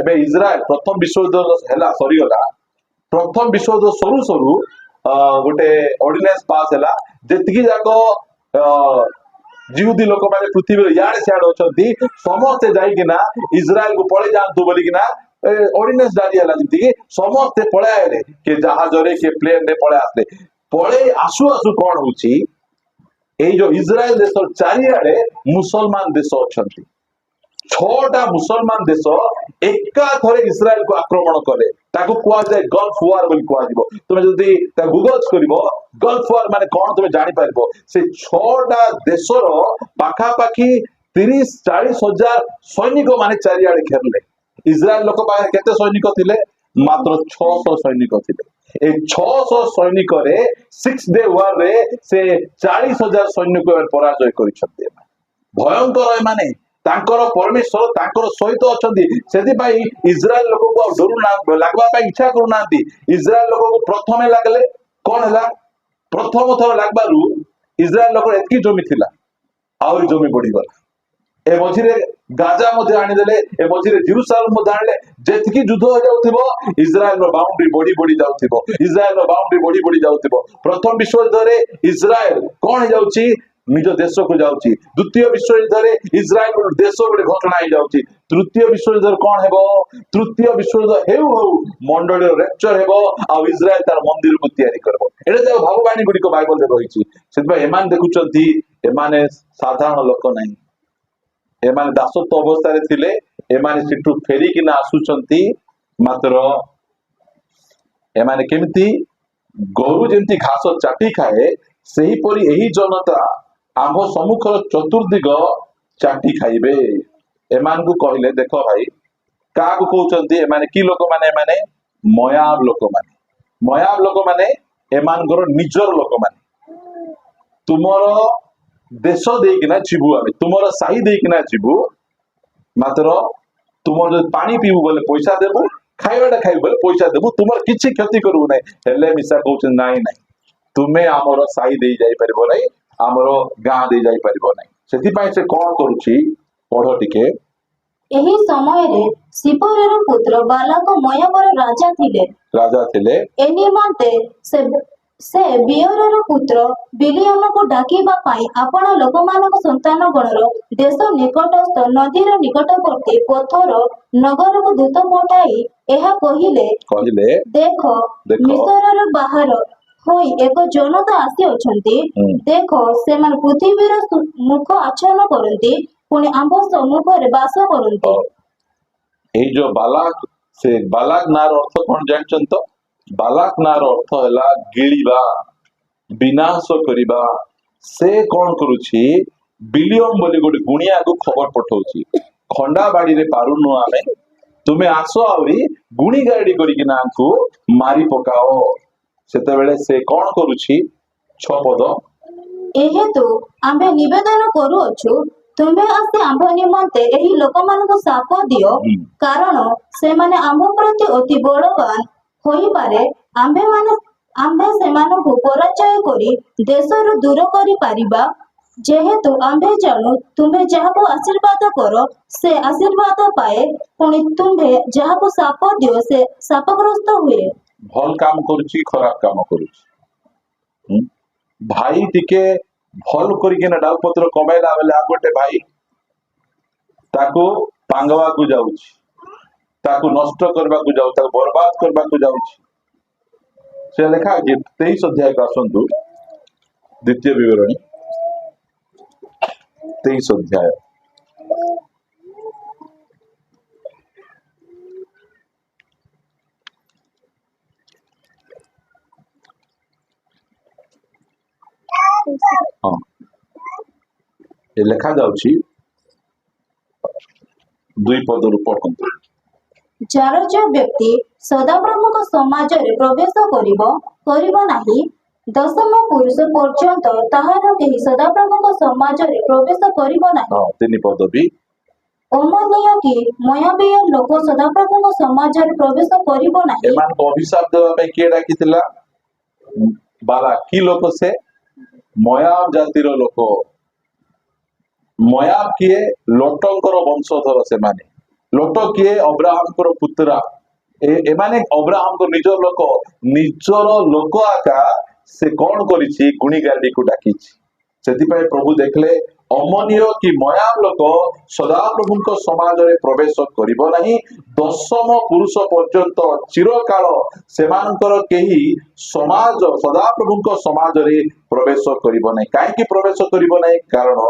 एबे इजराइल प्रथम विश्व युद्ध हैला सरी गला प्रथम विश्व युद्ध सरू सरू गोटे ऑर्डिनेंस पास हैला जेतिकी जाको जिहुदी लोक माने पृथ्वी रे याडे सियाडे अछंती समस्त जाई किना इजराइल को पळे जानतु बोली किना ऑर्डिनेंस जारी हैला जेति समस्त पळे आइले के जहाज रे के प्लेन रे पळे आसले पळे आसु आसु कोन होची ए जो इजराइल देश चारियाडे मुसलमान देश अछंती 6टा मुसलमान देश एका थरे इस्राएल को आक्रमण करे ताको कुआ जाय गल्फ वार बोली कुआ दिबो तुमे जदी ता गूगल्स करिवो गल्फ वार माने कोन तुमे जानि पारिबो से 6टा देशर पाखा पाखी 30-40 हजार सैनिक माने चारियाडे घेरले इस्राएल लोक पाखे केते सैनिक थिले मात्र 600 सैनिक थिले ए 600 सैनिक रे 6 डे वार रे से 40,000 सैनिक पराजय करिसथि भयंकर ए माने तांकर परमेश्वर तांकर सहित अछंती सेति पई इजराइल लोक को डरू ना लागबा पई इच्छा करू नांती इजराइल लोक को प्रथमे लागले कोन हला प्रथम थर लागबारु इजराइल लोक एतकी जमी थिला आउरी जमी बढी गला ए मझिरे गाजा मध्ये आनी देले ए मझिरे जेरूशलेम मध्ये आनले जेतकी युद्ध हो जाउथिबो इजराइल रो बाउंड्री बढी जाउथिबो इजराइल रो बाउंड्री बढी जाउथिबो प्रथम विश्व युद्ध रे इजराइल कोन हे जाउची निज देश को जाउची द्वितीय विश्व युद्ध रे इजराइल रो देश गोटे घटना हे जाउची तृतीय विश्व युद्ध कोन हेबो तृतीय विश्व युद्ध हेउ हेउ मंडल रेप्चर हेबो आ इजराइल तार मंदिर को तयारी करबो एटा जे भगवानी गुडी को बाइबल रे रहिची सेतबा एमान देखुचंती एमाने साधारण लोक नाही एमाने दासत्व अवस्था रे थिले एमाने सिटु फेरी कि ना आसुचंती मात्र एमाने केमती गोरु जेंती घास चाटी खाए सही परी एही जनता आम सम्मुखर चतुर्दिग चाटी खाइबे एमान को कहले देखो भाई का को कहउचंती एमाने की लोक माने मोयाब लोक माने एमानकर निजर लोक माने तुमरो देश देकिना जीवु आमे तुमरो साही देकिना जीवु मात्र तुमर जो पानी पीबु बोले पैसा देबु खाइबाटा खाइबु बोले पैसा देबु तुमर किछि क्षति करबु नै हेले मिसा कहउछ नाही तुमे आमर साही दे जाई परबो नै आमर गां दे जाई परबो नै सेति पई से कोन करूची पढो टिके ଏହି ସମୟରେ ସିପୋରର ପୁତ୍ର ବାଲାକ ମୋୟାବର ରାଜା ଥିଲେ ए निमंते ସେ ବିୟରର ପୁତ୍ର ବିଲିୟମକୁ ଡାକିବା ପାଇଁ ଆପଣ ଲୋକମାନଙ୍କ ସନ୍ତାନ ଗଣର ଦେଶ ନିକଟସ୍ଥ ନଦୀର ନିକଟବର୍ତ୍ତୀ ପଥର ନଗରକୁ ଦୂତ ପଠାଇ ଏହା କହିଲେ, କହିଲେ ଦେଖ ଦେଖ। ମିଶରର ବାହାର ହୋଇ ଏକ ଜନତା ଆସିଅଛନ୍ତି। ହୁଁ। ଦେଖ ସେମାନେ ପୃଥିବୀର ମୁଖ ଆଚ୍ଛନ୍ନ କରନ୍ତି, ପୁଣି ଆମ୍ଭ ସମ୍ମୁଖରେ ବାସ କରନ୍ତି। ଏଇ ଯୋଉ ବାଲାକ, ସେ ବାଲାକ ନାଁର ଅର୍ଥ କଣ ଜାଣିଛନ୍ତି ତ? ବାଲାକ ନାଁର ଅର୍ଥ ହେଲା ଗିଳିବା, ବିନାଶ କରିବା। ସେ କଣ କରୁଛି? ବିଲିୟମ ବୋଲି ଗୋଟେ ଗୁଣିଆକୁ ଖବର ପଠଉଛି, ଖଣ୍ଡା ବାଡିରେ ପାରୁନୁ ଆମେ, ତୁମେ ଆସ ଆହୁରି ଗୁଣି ଗାରେଡି କରିକିନା ଆଙ୍କୁ ମାରି ପକାଅ। ସେତେବେଳେ ସେ କଣ କରୁଛି? 6 ପଦ, ଏହେତୁ ଆମ୍ଭେ ନିବେଦନ କରୁଅଛୁ, ତୁମେ ଆସି ଆମ୍ଭ ନିମନ୍ତେ ଏହି ଲୋକମାନଙ୍କୁ ଶାପ ଦିଅ, କାରଣ ସେମାନେ ଆମ୍ଭ ପ୍ରତି ଅତି ବଳବାନ ହୋଇପାରେ। ଆମ୍ଭେ ସେମାନଙ୍କୁ ପରାଜୟ କରି ଦେଶରୁ ଦୂର କରିପାରିବା। ଯେହେତୁ ଆମ୍ଭେ ଜାଣୁ ତୁମ୍ଭେ ଯାହାକୁ ଆଶୀର୍ବାଦ କର ସେ ଆଶୀର୍ବାଦ ପାଏ, ପୁଣି ତୁମ୍ଭେ ଯାହାକୁ ଶାପ ଦିଅ ସେ ଶାପଗ୍ରସ୍ତ ହୁଏ। ଭଲ କାମ କରୁଛି, ଖରାପ କାମ କରୁଛି। ହୁଁ? ଭାଇ ଟିକେ ଭଲ କରିକିନା ଡାଲପତ୍ର କମେଇଲା ବେଲେ ଆଉ ଗୋଟେ ଭାଇ ତାକୁ ପାଙ୍ଗବାକୁ ଯାଉଛି, ତାକୁ ନଷ୍ଟ କରିବାକୁ ଯାଉଛି, ତାକୁ ବର୍ବାଦ କରିବାକୁ ଯାଉଛି। ସେ ଲେଖା ଅଛି 23 ଅଧ୍ୟାୟକୁ ଆସନ୍ତୁ, ଦ୍ୱିତୀୟ ବିବରଣୀ 23 ଅଧ୍ୟାୟ। ହଁ, ଏ ଲେଖା ଯାଉଛି 2 ପଦରୁ ପଢନ୍ତୁ। ଯାର ଯୋଉ ବ୍ୟକ୍ତି ସଦାପ୍ରଭୁଙ୍କ ସମାଜରେ ପ୍ରବେଶ କରିବ ନାହିଁ, 10ମ ପୁରୁଷ ପର୍ଯ୍ୟନ୍ତ ତାହାର କେହି ସଦାପ୍ରଭୁଙ୍କ ସମାଜରେ ପ୍ରବେଶ କରିବ ନାହିଁ। ହଁ, 3 ପଦ ବି। ଅମନୀୟ କି ମୟାବୀୟ ଲୋକ ସଦାପ୍ରଭୁଙ୍କ ସମାଜରେ ପ୍ରବେଶ କରିବ ନାହିଁ। ଏମାନଙ୍କୁ ଅଭିଶାପ ଦେବା ପାଇଁ କିଏ ଡାକିଥିଲା? ବାଲା। କି ଲୋକ ସେ? ମୟାବ ଜାତିର ଲୋକ। ମୟାବ କିଏ? ଲୋଟଙ୍କର ବଂଶଧର ସେମାନେ। ଲୋଟ କିଏ? ଅବ୍ରାହମଙ୍କର ପୁତ୍ରା। ଏମାନେ ଅବ୍ରାହମଙ୍କ ନିଜ ଲୋକ। ନିଜର ଲୋକ ଆକା ସେ କଣ କରିଛି? ଗୁଣି ଗାରେଡିକୁ ଡାକିଛି। ସେଥିପାଇଁ ପ୍ରଭୁ ଦେଖିଲେ ଅମନୀୟ କି ମୟାବ ଲୋକ ସଦାପ୍ରଭୁଙ୍କ ସମାଜରେ ପ୍ରବେଶ କରିବ ନାହିଁ। 10ମ ପୁରୁଷ ପର୍ଯ୍ୟନ୍ତ ଚିରକାଳ ସେମାନଙ୍କର କେହି ସଦାପ୍ରଭୁଙ୍କ ସମାଜରେ ପ୍ରବେଶ କରିବ ନାହିଁ। କାହିଁକି ପ୍ରବେଶ କରିବ ନାହିଁ? କାରଣ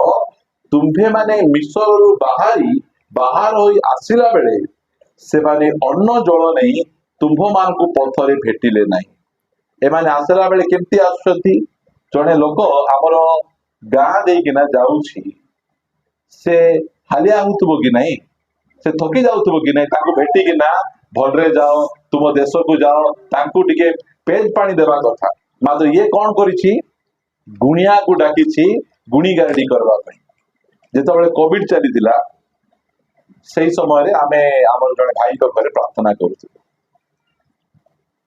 ତୁମ୍ଭେ ମାନେ ମିଶରରୁ ବାହାର ହୋଇ ଆସିଲା ବେଳେ ସେମାନେ ଅନ୍ନ ଜଳ ନେଇ ତୁମ୍ଭମାନଙ୍କୁ ପଥରେ ଭେଟିଲେ ନାହିଁ। ଏମାନେ ଆସିଲା ବେଳେ କେମିତି ଆସୁଛନ୍ତି? ଜଣେ ଲୋକ ଆମର ଗାଁ ଦେଇକିନା ଯାଉଛି, ସେ ହାଲିଆ ହଉଥିବ କି ନାହିଁ? ସେ ଥକି ଯାଉଥିବ କି ନାହିଁ? ତାଙ୍କୁ ଭେଟିକିନା ଭଲରେ ଯାଅ, ତୁମ ଦେଶକୁ ଯାଅ, ତାଙ୍କୁ ଟିକେ ପେଜ ପାଣି ଦେବା କଥା। ମାତ୍ର ଇଏ କଣ କରିଛି? ଗୁଣିଆକୁ ଡାକିଛି ଗୁଣି ଗାରେଡି କରିବା ପାଇଁ। ଯେତେବେଳେ କୋଭିଡ ଚାଲିଥିଲା ସେଇ ସମୟରେ ଆମେ ଆମର ଜଣେ ଭାଇଙ୍କ ଘରେ ପ୍ରାର୍ଥନା କରୁଥିଲୁ।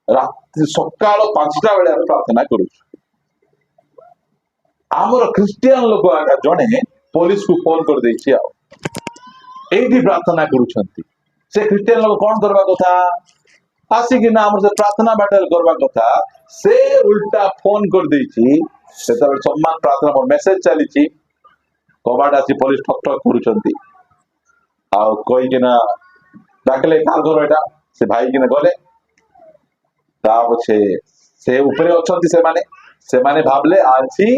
ରାତି ସକାଳ 5ଟା ବେଳେ ଆମେ ପ୍ରାର୍ଥନା କରୁଛୁ। ଆମର ଖ୍ରୀଷ୍ଟିଆନ ଲୋକ ଆକା ଜଣେ ପୋଲିସକୁ ଫୋନ କରିଦେଇଛି, ଆଉ ଏଇଠି ପ୍ରାର୍ଥନା କରୁଛନ୍ତି। ସେ ଖ୍ରୀଷ୍ଟିଆନ ଲୋକ କଣ କରିବା କଥା? ଆସିକିନା ଆମର ସେ ପ୍ରାର୍ଥନା ବାଟରେ କରିବା କଥା। ସେ ଉଲ୍ଟା ଫୋନ କରିଦେଇଛି। ସେତେବେଳେ ସମ୍ମାନ ପ୍ରାର୍ଥନା ମେସେଜ ଚାଲିଛି, କବାଟ ଆସି ପୋଲିସ ଠକ୍ ଠକ୍ କରୁଛନ୍ତି। ଆଉ କହିକିନା ଡାକିଲେ କାହାର ଘର ଏଇଟା? ସେ ଭାଇକିନା ଗଲେ। ତା ପଛେ ସେ ଉପରେ ଅଛନ୍ତି ସେମାନେ ଭାବିଲେ ଆଜି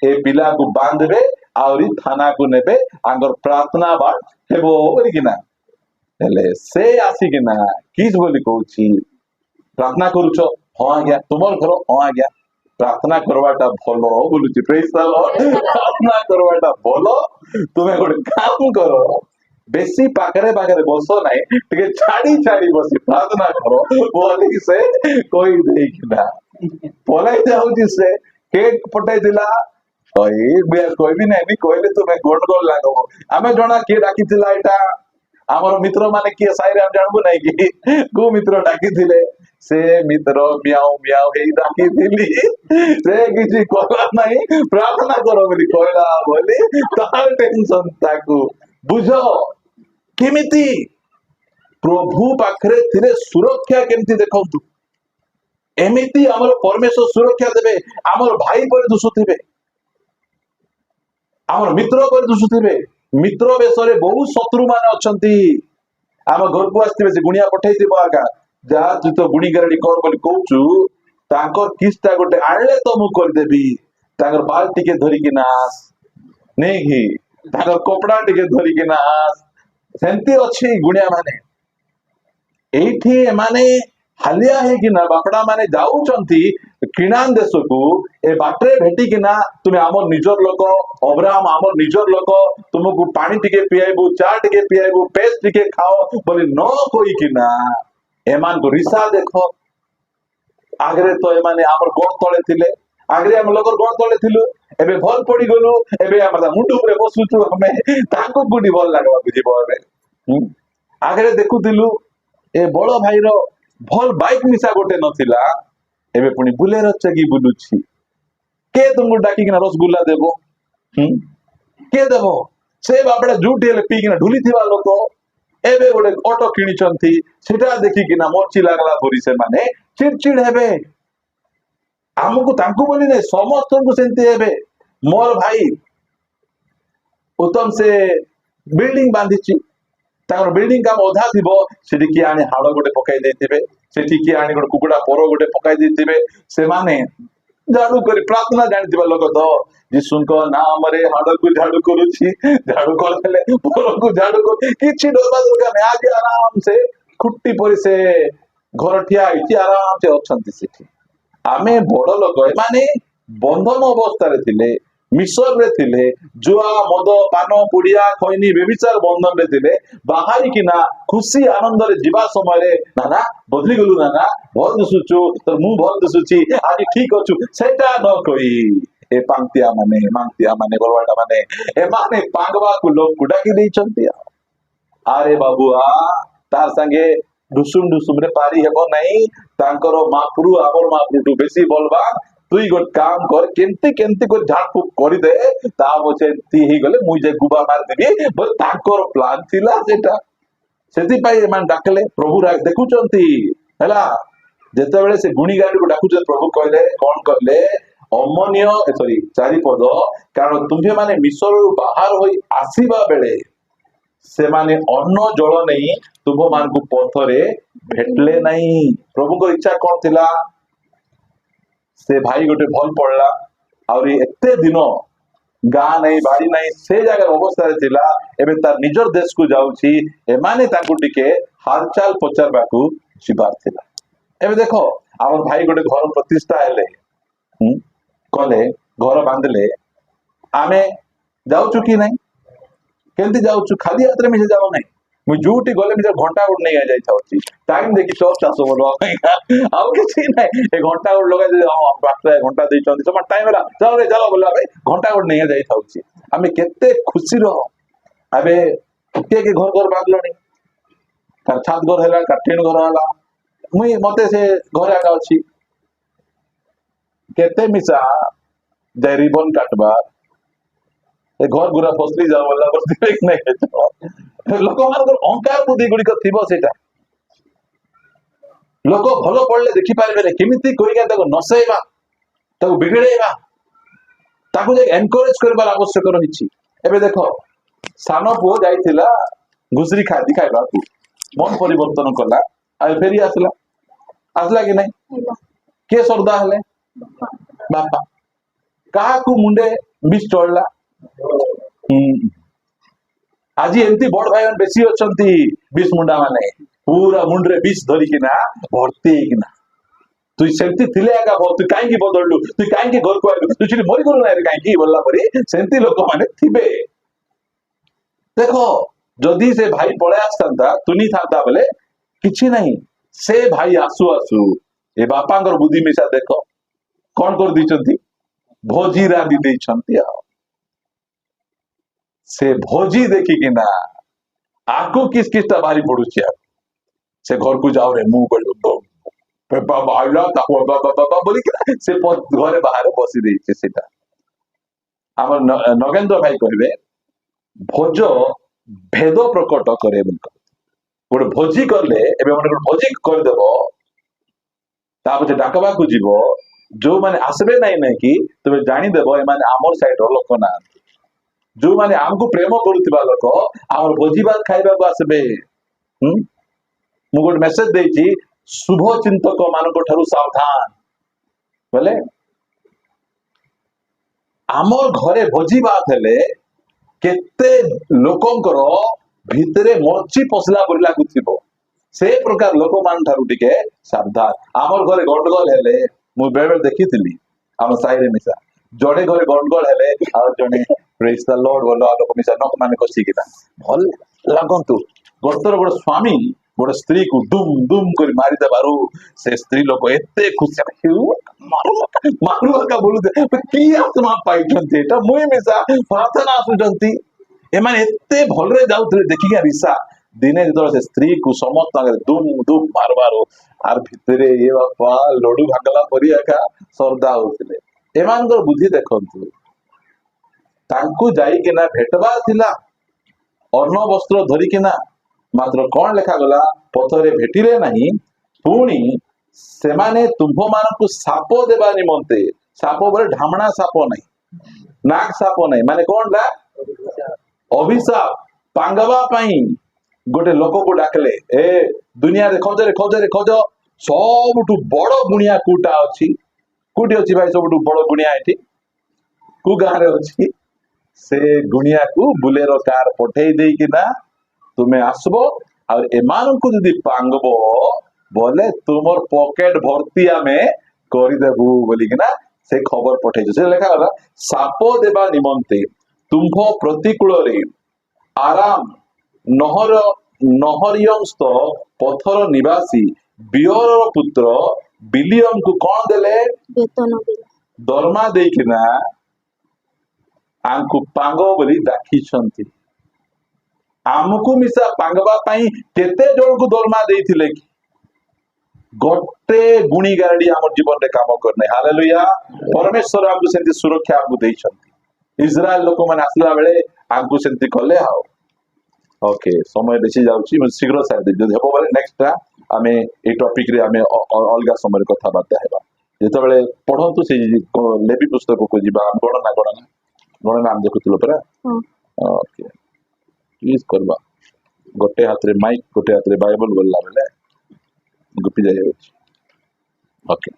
ଏ ପିଲାକୁ ବାନ୍ଧିବେ, ଆହୁରି ଥାନାକୁ ନେବେ, ଆଙ୍କର ପ୍ରାର୍ଥନା ବାଟ ହେବ ବୋଲିକିନା। ହେଲେ ସେ ଆସିକିନା କିସ୍ ବୋଲି କହୁଛି, ପ୍ରାର୍ଥନା କରୁଛ? ହଁ ଆଜ୍ଞା। ତୁମର ଘର? ହଁ ଆଜ୍ଞା। ପ୍ରାର୍ଥନା କରବାଟା ଭଲ ବୋଲୁଛି। ପ୍ରାର୍ଥନା କରବାଟା ଭଲ। ତୁମେ ଗୋଟେ କାମ କର, ବେଶୀ ପାଖରେ ବସ ନାହିଁ, ଟିକେ ଛାଡି ବସି ପ୍ରାର୍ଥନା କର ବୋଲିକି ସେ କହିଦେଇକିନା ପଳାଇ ଯାଉଛି। ସେ କେକ୍ ପଠେଇଥିଲା, କହିବି ନାହିଁ, କହିଲେ ତୁମେ ଗଣ୍ଡଗୋଳ ଲାଗବ। ଆମେ ଜଣା କିଏ ଡାକିଥିଲା ଏଇଟା? ଆମର ମିତ୍ର ମାନେ କିଏ ସାହିରେ ଆମେ ଜାଣିବୁ ନାହିଁ କି? କୋଉ ମିତ୍ର ଡାକିଥିଲେ? ସେ ମିତ୍ର ମିଆଉ ମିଆଉ ହେଇ ଡାକିଥିଲି। ସେ କିଛି କଲା ନାହିଁ, ପ୍ରାର୍ଥନା କର ବୋଲି କହିଲା ବୋଲି ତାର ଟେନସନ ତାକୁ। ବୁଝ କେମିତି ପ୍ରଭୁ ପାଖରେ ଥିଲେ ସୁରକ୍ଷା କେମିତି ଦେଖନ୍ତୁ। एमिति आमर परमेश्वर सुरक्षा देबे आमर भाई पर दुसुथिबे आमर मित्र पर दुसुथिबे मित्र बेसरे बहुत शत्रु माने अछंती आम घर को आस्थिबे से गुणिया पठेइथिबो आका जा तू तो गुणी गारडी कर बोली कहूचु तांकर किस्ता गोटे आनले तो मु कर देबी तांकर बाल टिके धरि के नास नहीं घी तांकर कपड़ा टिके धरि के नास सेंती अछि गुणिया माने एठी माने हालिया है कि ना बापड़ा माने जाऊचंती किणान देश को ए बाटरे भेटी कि ना तुम्हें आमर निजर लोक अब्राहम आमर निजर लोक तुमको पानी टिके पियाइबु चा टिके पियाइबु पेस्ट टिके खाओ बोली न कोई कि ना एमान को रिसा देखो आगरे तो एमाने आमर गोड़ तळे थिले आगरे हम लोकर गोड़ तळे थिलु एबे भल पड़ी गलु एबे हमर मुंड ऊपर बसुचु हमें ताको गुडी भल लागबा बुझिबो एबे आगरे देखुथिलु ए बड़ भाई रो भल बाइक मिसा गोटे नथिला एबे पुनी बुलेरो चगी बुलुछि के तुमको डाकी किना रसगुल्ला देबो के देबो से बापडा झूठी हेले पी किना ढुली थिबा लोक एबे गोटे ऑटो किनिचंती सेटा देखि किना मोची लागला परी से माने चिड़चिड़ हेबे हमको तांको बोली नै समस्त को सेंती हेबे मोर भाई उत्तम से बिल्डिंग बांधिची ताकर बिल्डिंग काम अधा थिबो सेठी कि आने हाड़ गोटे पकाई देथिबे सेठी कि आने गोटे कुकुडा पर गोटे पकाई देथिबे से माने झाड़ू करी प्रार्थना जानिथिबा लोक तो यीशुको नाम रे हाड़ को झाड़ू करूची झाड़ू करले पर को झाड़ू कर किछि डरबा दरकार नै आगे आराम से खुट्टी परि से घर ठिया इति आराम से अछंती सेठी आमे बड़ लोक माने बंधन अवस्था रे थिले मिसर रे थिले जुआ मद पान पुड़िया खैनी बेविचार बंधन रे थिले बाहरी किना खुशी आनंद रे जीवा समय रे नाना बदली गलु नाना भल दिसुचु तो मु भल दिसुची आज ठीक अछु सेटा न कहि ए पांक्तिया माने बरवाडा माने ए माने पांगवा को लोग कुडाकी देइचंती अरे बाबुआ तार संगे डुसुम रे पारी हेबो नहीं तांकर मापुरु आबर मापुरु बेसी बलवान तुई गोट काम कर केंती केंती को झाड़ फूक कर दे ता बचे ती ही गले मुई जे गुबा मार देबी बोल ताकर प्लान थिला सेटा सेति पाई मान डाकले प्रभु रा देखुचंती हैला जेते बेले से गुणी गाड़ी को डाकुच प्रभु कहले कोन कहले अमन्य सॉरी चारि पद कारण तुम्हे माने मिसर बाहर होई आसीबा बेले से माने अन्न जल नहीं तुम मान को पथरे भेटले नहीं प्रभु को इच्छा कोन थिला से भाई गोटे भल पड़ला और एते दिन गाँ नहीं बाड़ी नहीं से जगह अवस्था थिला एबे तार निजर देश को जाउची एमाने ताकू टिके हालचाल पचारबा को शिबार थिला एबे देखो हमर भाई गोटे घर प्रतिष्ठा हेले कले घर बांधले आमे जाउछु कि नहीं केंती जाउछु खाली हाथ रे मिसे जाव नहीं मु जूटी गले मिसे घंटा उड़ नहीं आ जाई थाउची टाइम देखि सब चास बोलो आउ किछि नहीं ए घंटा उड़ लगा दे हम बाटरे घंटा देई चंदी सम टाइम होला जाओ रे जाओ बोला भाई घंटा उड़ नहीं आ जाई थाउची हमें केते खुशी रहो अबे के घर घर बांधलनी तार छात घर हैला काठेन घर हैला मुई मते से घर आका अछि केते मिसा जे रिबन काटबा ए घर गुरा फसली जाओ बोला बस देख नहीं लोक मान अहंकार बुद्धि गुड़िक थिबो सेटा लोक भलो पड़ले देखि पारबे केमिति करिका ताको नसेबा ताको बिगड़ेबा ताको जे एनकरेज करबा आवश्यक रहिछि एबे देखो सानो पो जाइथिला घुसरी खादी खाइबा को मन परिवर्तन कला आ फेरी आसला कि नहीं के सरदा हले बापा कहा को मुंडे बिस चढ़ला आज एमती बड़ भाई बेसी अछंती 20 मुंडा माने पूरा मुंडरे 20 धरी किना भर्ती किना तू सेंती थिले आका तू काई की बदललु तू काई की घर को आलु तू छिली मरी गलो ना काई की बोलला परी सेंती लोक माने थिबे देखो जदी से भाई पळे आस्तांता तुनी थाता बोले किछि नहीं से भाई आसु आसु ए बापांगर बुद्धि मिसा देखो कोन कर दिचंती भोजी रांदी देइछंती आ से भोजी देखी कि ना आको किस किसटा भारी पड़ुची से घर को जाओ रे मुंह कर बाबा आइला ताको बाबा बोली कि से घरे बाहर बसी देइछे सेटा हमर नगेंद्र भाई कहबे भोज भेद प्रकट करे बोल गोटे भोजी करले एबे मन भोजी कर देबो ତାପରେ ଡାକବାକୁ ଯିବ, ଯୋଉମାନେ ଆସିବେ ନାଇଁ କି ତମେ ଜାଣିଦେବ ଏମାନେ ଆମର ସାଇଡ ର ଲୋକ ନାହାନ୍ତି। ଯୋଉମାନେ ଆମକୁ ପ୍ରେମ କରୁଥିବା ଲୋକ ଆମର ଭୋଜି ଭାତ ଖାଇବାକୁ ଆସିବେ। ମୁଁ ଗୋଟେ ମେସେଜ ଦେଇଛି, ଶୁଭ ଚିନ୍ତକ ମାନଙ୍କ ଠାରୁ ସାବଧାନ। ବୋଲେ ଆମର ଘରେ ଭୋଜି ଭାତ ହେଲେ କେତେ ଲୋକଙ୍କର ଭିତରେ ମର୍ଚି ପଶିଲା ପରି ଲାଗୁଥିବ। ସେ ପ୍ରକାର ଲୋକମାନ ଠାରୁ ଟିକେ ସାବଧାନ। ଆମର ଘରେ ଗଣ୍ଡଗୋଳ ହେଲେ, ମୁଁ ବେଳେ ବେଳେ ଦେଖିଥିଲି ଆମ ସାହିରେ ମିଶା, ଜଣେ ଘରେ ଗଣ୍ଡଗୋଳ ହେଲେ ଆଉ ଜଣେ ପ୍ରେଜ ଦ ଲର୍ଡ ଭଲ ଲୋକ ମିଶା ଲୋକ ମାନେ କଷିକିନା ଭଲ ଲାଗନ୍ତୁ। ଗୋଟେର ଗୋଟେ ସ୍ୱାମୀ ଗୋଟେ ସ୍ତ୍ରୀକୁ ଦୁମ ଦୁମ କରି ମାରିଦେବାରୁ ସେ ସ୍ତ୍ରୀ ଲୋକ ଏତେ ଖୁସି ମାରୁକା ବୋଲୁଥିଲେ, କି ଆତ୍ମା ପାଇଛନ୍ତି ଏଟା ମୁଇଁ ମିଶା ପ୍ରାର୍ଥନା ଆସୁଛନ୍ତି। ଏମାନେ ଏତେ ଭଲରେ ଯାଉଥିଲେ ଦେଖିକି ରିସା। ଦିନେ ଯେତେବେଳେ ସେ ସ୍ତ୍ରୀକୁ ସମସ୍ତ ଦୁମ ଦୁମ ମାରବାରୁ ଆର ଭିତରେ ଇଏ ବାପା ଲଡୁ ଭାଙ୍ଗଲା ପରି ଏକା ଶ୍ରଦ୍ଧା ହଉଥିଲେ। ଏମାନଙ୍କର ବୁଦ୍ଧି ଦେଖନ୍ତୁ, ତାଙ୍କୁ ଯାଇକିନା ଭେଟବାର ଥିଲା ଅନ୍ନ ବସ୍ତ୍ର ଧରିକିନା, ମାତ୍ର କଣ ଲେଖାଗଲା ପଥରେ ଭେଟିଲେ ନାହିଁ। ପୁଣି ସେମାନେ ତୁମ୍ଭମାନଙ୍କୁ ସାପ ଦେବା ନିମନ୍ତେ, ସାପ ବୋଲେ ଢାମଣା ସାପ ନାହିଁ, ନାଗ ସାପ ନାହିଁ, ମାନେ କଣ ନା ଅଭିଶାପ ପାଙ୍ଗବା ପାଇଁ ଗୋଟେ ଲୋକକୁ ଡାକିଲେ। ଏ ଦୁନିଆରେ ଖୋଜରେ ଖୋଜରେ ଖୋଜ, ସବୁଠୁ ବଡ ଗୁଣିଆ କୋଉଟା ଅଛି? କୋଉଠି ଅଛି ଭାଇ ସବୁଠୁ ବଡ ଗୁଣିଆ? ଏଠି କୋଉ ଗାଁରେ ଅଛି? ସେ ଗୁଣିଆକୁ ବୁଲେର କାର ପଠେଇ ଦେଇକିନା ତୁମେ ଆସିବ, ଆଉ ଏମାନଙ୍କୁ ଯଦି ପାଙ୍ଗବ ବୋଲେ ତୁମର ପକେଟ ଭର୍ତ୍ତି ଆମେ କରିଦେବୁ ବୋଲିକିନା ସେ ଖବର ପଠେଇଛୁ। ସେ ଲେଖାଗଲା ସାପ ଦେବା ନିମନ୍ତେ ତୁମ୍ଭ ପ୍ରତିକୂଳରେ ଆରାମ ନହରିୟସ୍ତ ପଥର ନିବାସୀ ବିୟରର ପୁତ୍ର ବିଲିୟମକୁ କଣ ଦେଲେ? ବେତନ ଦେଲେ। ଦରମା ଦେଇକିନା ଆମକୁ ପାଙ୍ଗ ବୋଲି ଡାକିଛନ୍ତି। ଆମକୁ ମିଶା ପାଙ୍ଗବା ପାଇଁ କେତେ ଜଣଙ୍କୁ ଦରମା ଦେଇଥିଲେ କି? ଗୋଟେ ଗୁଣି ଗାରେଡି ଆମ ଜୀବନରେ କାମ କରିନାହିଁ। ହାଲେଲୁୟା। ପରମେଶ୍ୱର ଆମକୁ ସେମିତି ସୁରକ୍ଷା ଆମକୁ ଦେଇଛନ୍ତି। ଇସ୍ରାଏଲ ଲୋକମାନେ ଆସିଲା ବେଳେ ଆମକୁ ସେମିତି କଲେ। ଆଉ ଓକେ, ସମୟ ବେଶୀ ଯାଉଛି, ମୁଁ ଶୀଘ୍ର ସାରିଦେବି। ଯଦି ହବ ବୋଲେ ନେକ୍ସଟ ଆମେ ଏଇ ଟପିକ ରେ ଆମେ ଅଲଗା ସମୟରେ କଥାବାର୍ତ୍ତା ହେବା। ଯେତେବେଳେ ପଢନ୍ତୁ ସେଇ ଲେବି ପୁସ୍ତକକୁ ଯିବା। ଗଣନା ଗଣନା ଗଣନା ଆମେ ଦେଖୁଥିଲୁ ପରା। ଓକେ, ପ୍ଲିଜ କରିବା। ଗୋଟେ ହାତରେ ମାଇକ୍, ଗୋଟେ ହାତରେ ବାଇବଲ ବୋଲିଲା ବେଲେ ଗୁପି ଯାଉଛି। ଓକେ,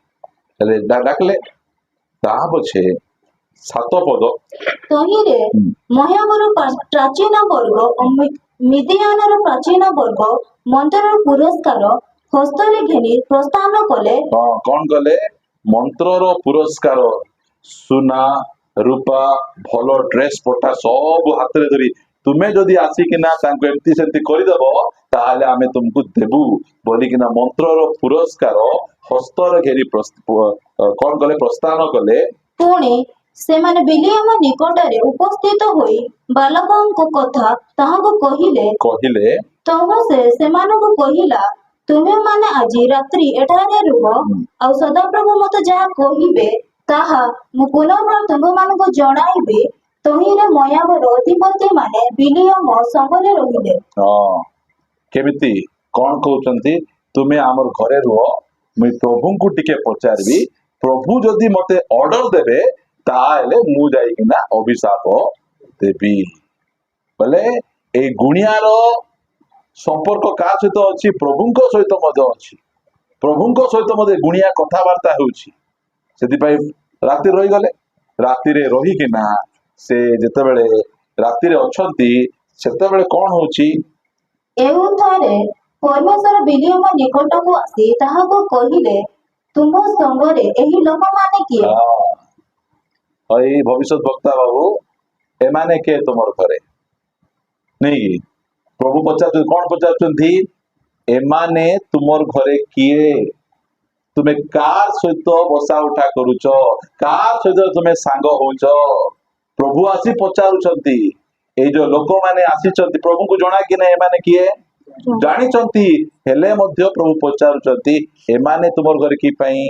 ହେଲେ ଡାକିଲେ ତା ପଛେ 7 ପଦ ତହିଁରେ ମହାବର ପ୍ରାଚୀନ ବର୍ଗ ଓ ମିଦିଆନର ପ୍ରାଚୀନ ବର୍ଗ ମନ୍ତ୍ରର ପୁରସ୍କାର ହସ୍ତରେ ଘେନି ପ୍ରସ୍ଥାନ କଲେ। କଣ କଲେ? ମନ୍ତ୍ରର ପୁରସ୍କାର, ସୁନା ରୂପା ଭଲ ଡ୍ରେସ ପଟା ସବୁ ହାତରେ ଧରି, ତୁମେ ଯଦି ଆସିକିନା ତାଙ୍କୁ ଏମିତି ସେମିତି କରିଦେବ ତାହେଲେ ଆମେ ତୁମକୁ ଦେବୁ ବୋଲିକିନା ମନ୍ତ୍ରର ପୁରସ୍କାର ହସ୍ତରେ ଘେରି କଣ କଲେ? ପ୍ରସ୍ଥାନ କଲେ। ପୁଣି ସେମାନେ ବିଲିୟମ ନିକଟରେ ଉପସ୍ଥିତ ହୋଇ ବାଲକଙ୍କ କଥା ତାହାକୁ କହିଲେ। ତବ ସେ ସେମାନଙ୍କୁ କହିଲା, ତୁମେମାନେ ଆଜି ରାତ୍ରି ଏଠାରେ ରୁହ, ଆଉ ସଦାପ୍ରଭୁ ମତେ ଯାହା କହିବେ ତାହା ମୁଁ ପୁନର୍ବାର ତୁମମାନଙ୍କୁ ଜଣାଇବି। ତହିଁରେ ମୟାବର ଅଧିପତି ମାନେ ବିଲିୟମ ସଙ୍ଗରେ ରହିଲେ। କେମିତି କଣ କହୁଛନ୍ତି? ତୁମେ ଆମର ଘରେ ରୁହ, ମୁଁ ପ୍ରଭୁଙ୍କୁ ଟିକେ ପଚାରିବି, ପ୍ରଭୁ ଯଦି ମତେ ଅର୍ଡର ଦେବେ ତାହେଲେ ମୁଁ ଯାଇକିନା ଅଭିଶାପ ଦେବି। ବୋଲେ ଏଇ ଗୁଣିଆର ସମ୍ପର୍କ କାହା ସହିତ ଅଛି? ପ୍ରଭୁଙ୍କ ସହିତ ମଧ୍ୟ ଅଛି। ପ୍ରଭୁଙ୍କ ସହିତ ମଧ୍ୟ ଗୁଣିଆ କଥାବାର୍ତ୍ତା ହେଉଛି। ସେଥିପାଇଁ ରାତିରେ ରହିଗଲେ। ରାତିରେ ରହିକିନା ସେ ଯେତେବେଳେ ରାତିରେ ଅଛନ୍ତି ସେତେବେଳେ କଣ ହଉଛି? ଏଉଠାରେ ପରମେଶ୍ୱର ବିଲିୟମ ନିକଟକୁ ଆସି ତାହାକୁ କହିଲେ, ତୁମ ସଙ୍ଗରେ ଏହି ଲୋକମାନେ କିଏ? ଏଇ ଭବିଷ୍ୟତ ବକ୍ତା ବାବୁ, ଏମାନେ କିଏ ତୁମର ଘରେ? ନାଇଁ, ପ୍ରଭୁ ପଚାରୁଛନ୍ତି। କଣ ପଚାରୁଛନ୍ତି? ଏମାନେ ତୁମର ଘରେ କିଏ? ତୁମେ କାହାର ସହିତ ବସା ଉଠା କରୁଛ? କାହାର ସହିତ ତୁମେ ସାଙ୍ଗ ହଉଛ? ପ୍ରଭୁ ଆସି ପଚାରୁଛନ୍ତି। ଏଇ ଯୋଉ ଲୋକମାନେ ଆସିଛନ୍ତି, ପ୍ରଭୁଙ୍କୁ ଜଣା କି ନା ଏମାନେ କିଏ? ଜାଣିଛନ୍ତି, ହେଲେ ମଧ୍ୟ ପ୍ରଭୁ ପଚାରୁଛନ୍ତି, ଏମାନେ ତୁମର ଘରେ କି ପାଇଁ?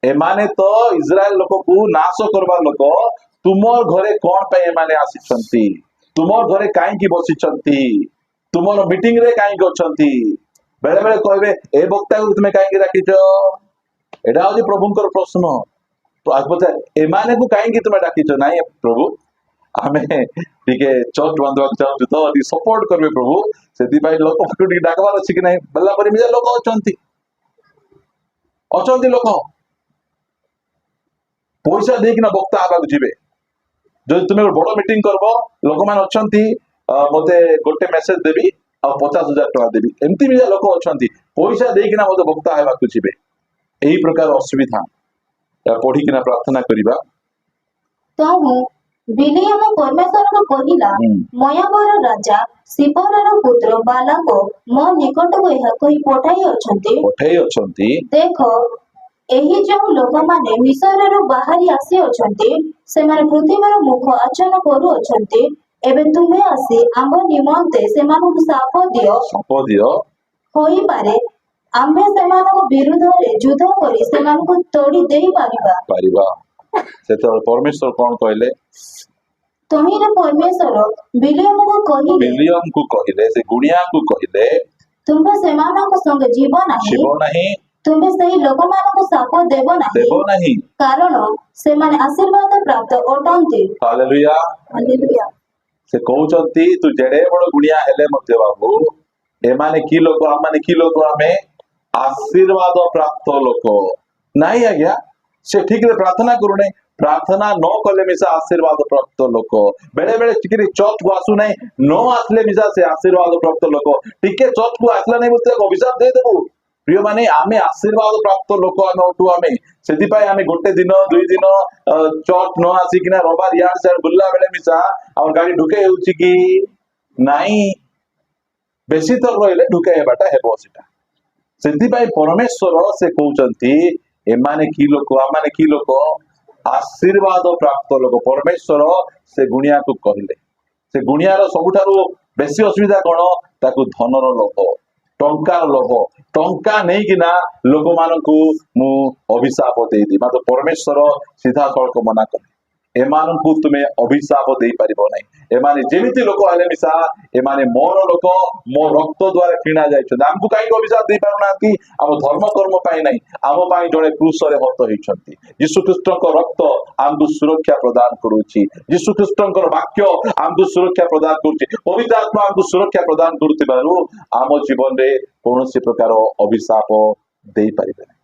ଏମାନେ ତ ଇସ୍ରାଏଲ ଲୋକକୁ ନାଶ କରିବା ଲୋକ। ତୁମର ଘରେ କଣ ପାଇଁ ଏମାନେ ଆସିଛନ୍ତି? ତୁମର ଘରେ କାହିଁକି ବସିଛନ୍ତି? ତୁମର ମିଟିଂ ରେ କାହିଁକି ଅଛନ୍ତି? ବେଳେ ବେଳେ କହିବେ, ଏ ବକ୍ତାକୁ ତୁମେ କାହିଁକି ଡାକିଛ? एटा हूँ प्रभुंकर प्रश्न एमाने को कहीं तुम डाकिच नाई प्रभु आमे टिके चर्च बांधवाक चाहूँ तो सपोर्ट करबे प्रभु से लोक डाकबार अच्छी कि नहीं बोला पर लोक अच्छा लोक पैसा देकिना वक्ता आवाक जीवे जो तुम्हें बड़ मीटिंग करब लोक मैंने अच्छा मते गोटे मेसेज देवी आ 50,000 टका देवी एमती भी लोक अच्छा पैसा देकिना मते वक्ता आवाक जीवे यही प्रकार असुविधा पढ़िकिना प्रार्थना करिबा तहु बिलियम परमेश्वर को कहिला मयाबर राजा सिपरर पुत्र बाला को मो निकट को यह कहि पठाई अछंती देख एही जो लोक माने मिस्र बाहरी आसी अछंती से माने पृथ्वीर मुख आचन करू अछंती एबे तुम्हे आसी आम निमंते सेमानकु साप दियो होई पारे आम्भे सेमानक विरुद्ध रे युद्ध करी सेमानकु तोड़ी देई पारिबा से तो परमेश्वर कौन कहले तोहिरे परमेश्वर बिलियम को कहिले से गुणिया को कहले तुम्हे सेमानक संग जीवन नहीं तुम्हें सही लोक मानक साप देव नहीं कारण से माने आशीर्वाद प्राप्त अटंती हालेलुया हालेलुया से कहउचंती तू जेडे बड़ गुणिया हेले मते बाबू एमाने की लोक आमाने की लोक आमे आशीर्वाद प्राप्त लोक नहीं आज्ञा से ठीक रे प्रार्थना करूने प्रार्थना न कले मिसा आशीर्वाद प्राप्त लोक बेले बेले टिके चर्च को आसु नहीं न आसले मिसा से आशीर्वाद प्राप्त लोक टिके चर्च को आसला नहीं बोलते अभिशाप दे देबू प्रिय माने आमे आशीर्वाद प्राप्त लोक आमे उठू आमे सेति पाई आमे गोटे दिन दुई दिन चर्च न आसी किना रबार यार सर बुल्ला बेले मिसा और गाड़ी ढुके होउची कि नाही बेसी तो रहले ढुके हेबाटा हेबो सेटा सेति पाई परमेश्वर से कहउचंती एमाने की लोक आमाने की लोक आशीर्वाद प्राप्त लोक परमेश्वर से गुणिया को कहले से गुणियार सबुठारु बेसी असुविधा कोन ताकू धनर लोभ टंकार लोभ टंका नहीं कि ना लोक मानकू मु अभिशाप देदी मात्र परमेश्वर सीधा सड़क मना करे एमानकू तुम्हें अभिशाप दे पारिबो नहीं एमाने जेमिति लोक हेले मिसा एमाने मोर लोक मो रक्त द्वारा किणा जायछन हमकू काई अभिशाप दे पारुनाती हम धर्म कर्म पाई नहीं आम पाई जड़े क्रूसरे हत होइछंती यीशु ख्रीष्टक रक्त हमकू सुरक्षा प्रदान करूची यीशु ख्रीष्टक वाक्य हमकू सुरक्षा प्रदान करूची पवित्र आत्मा हमकू सुरक्षा प्रदान करूतिबारु आम जीवन रे कोनोसी प्रकार अभिशाप दे पारिबे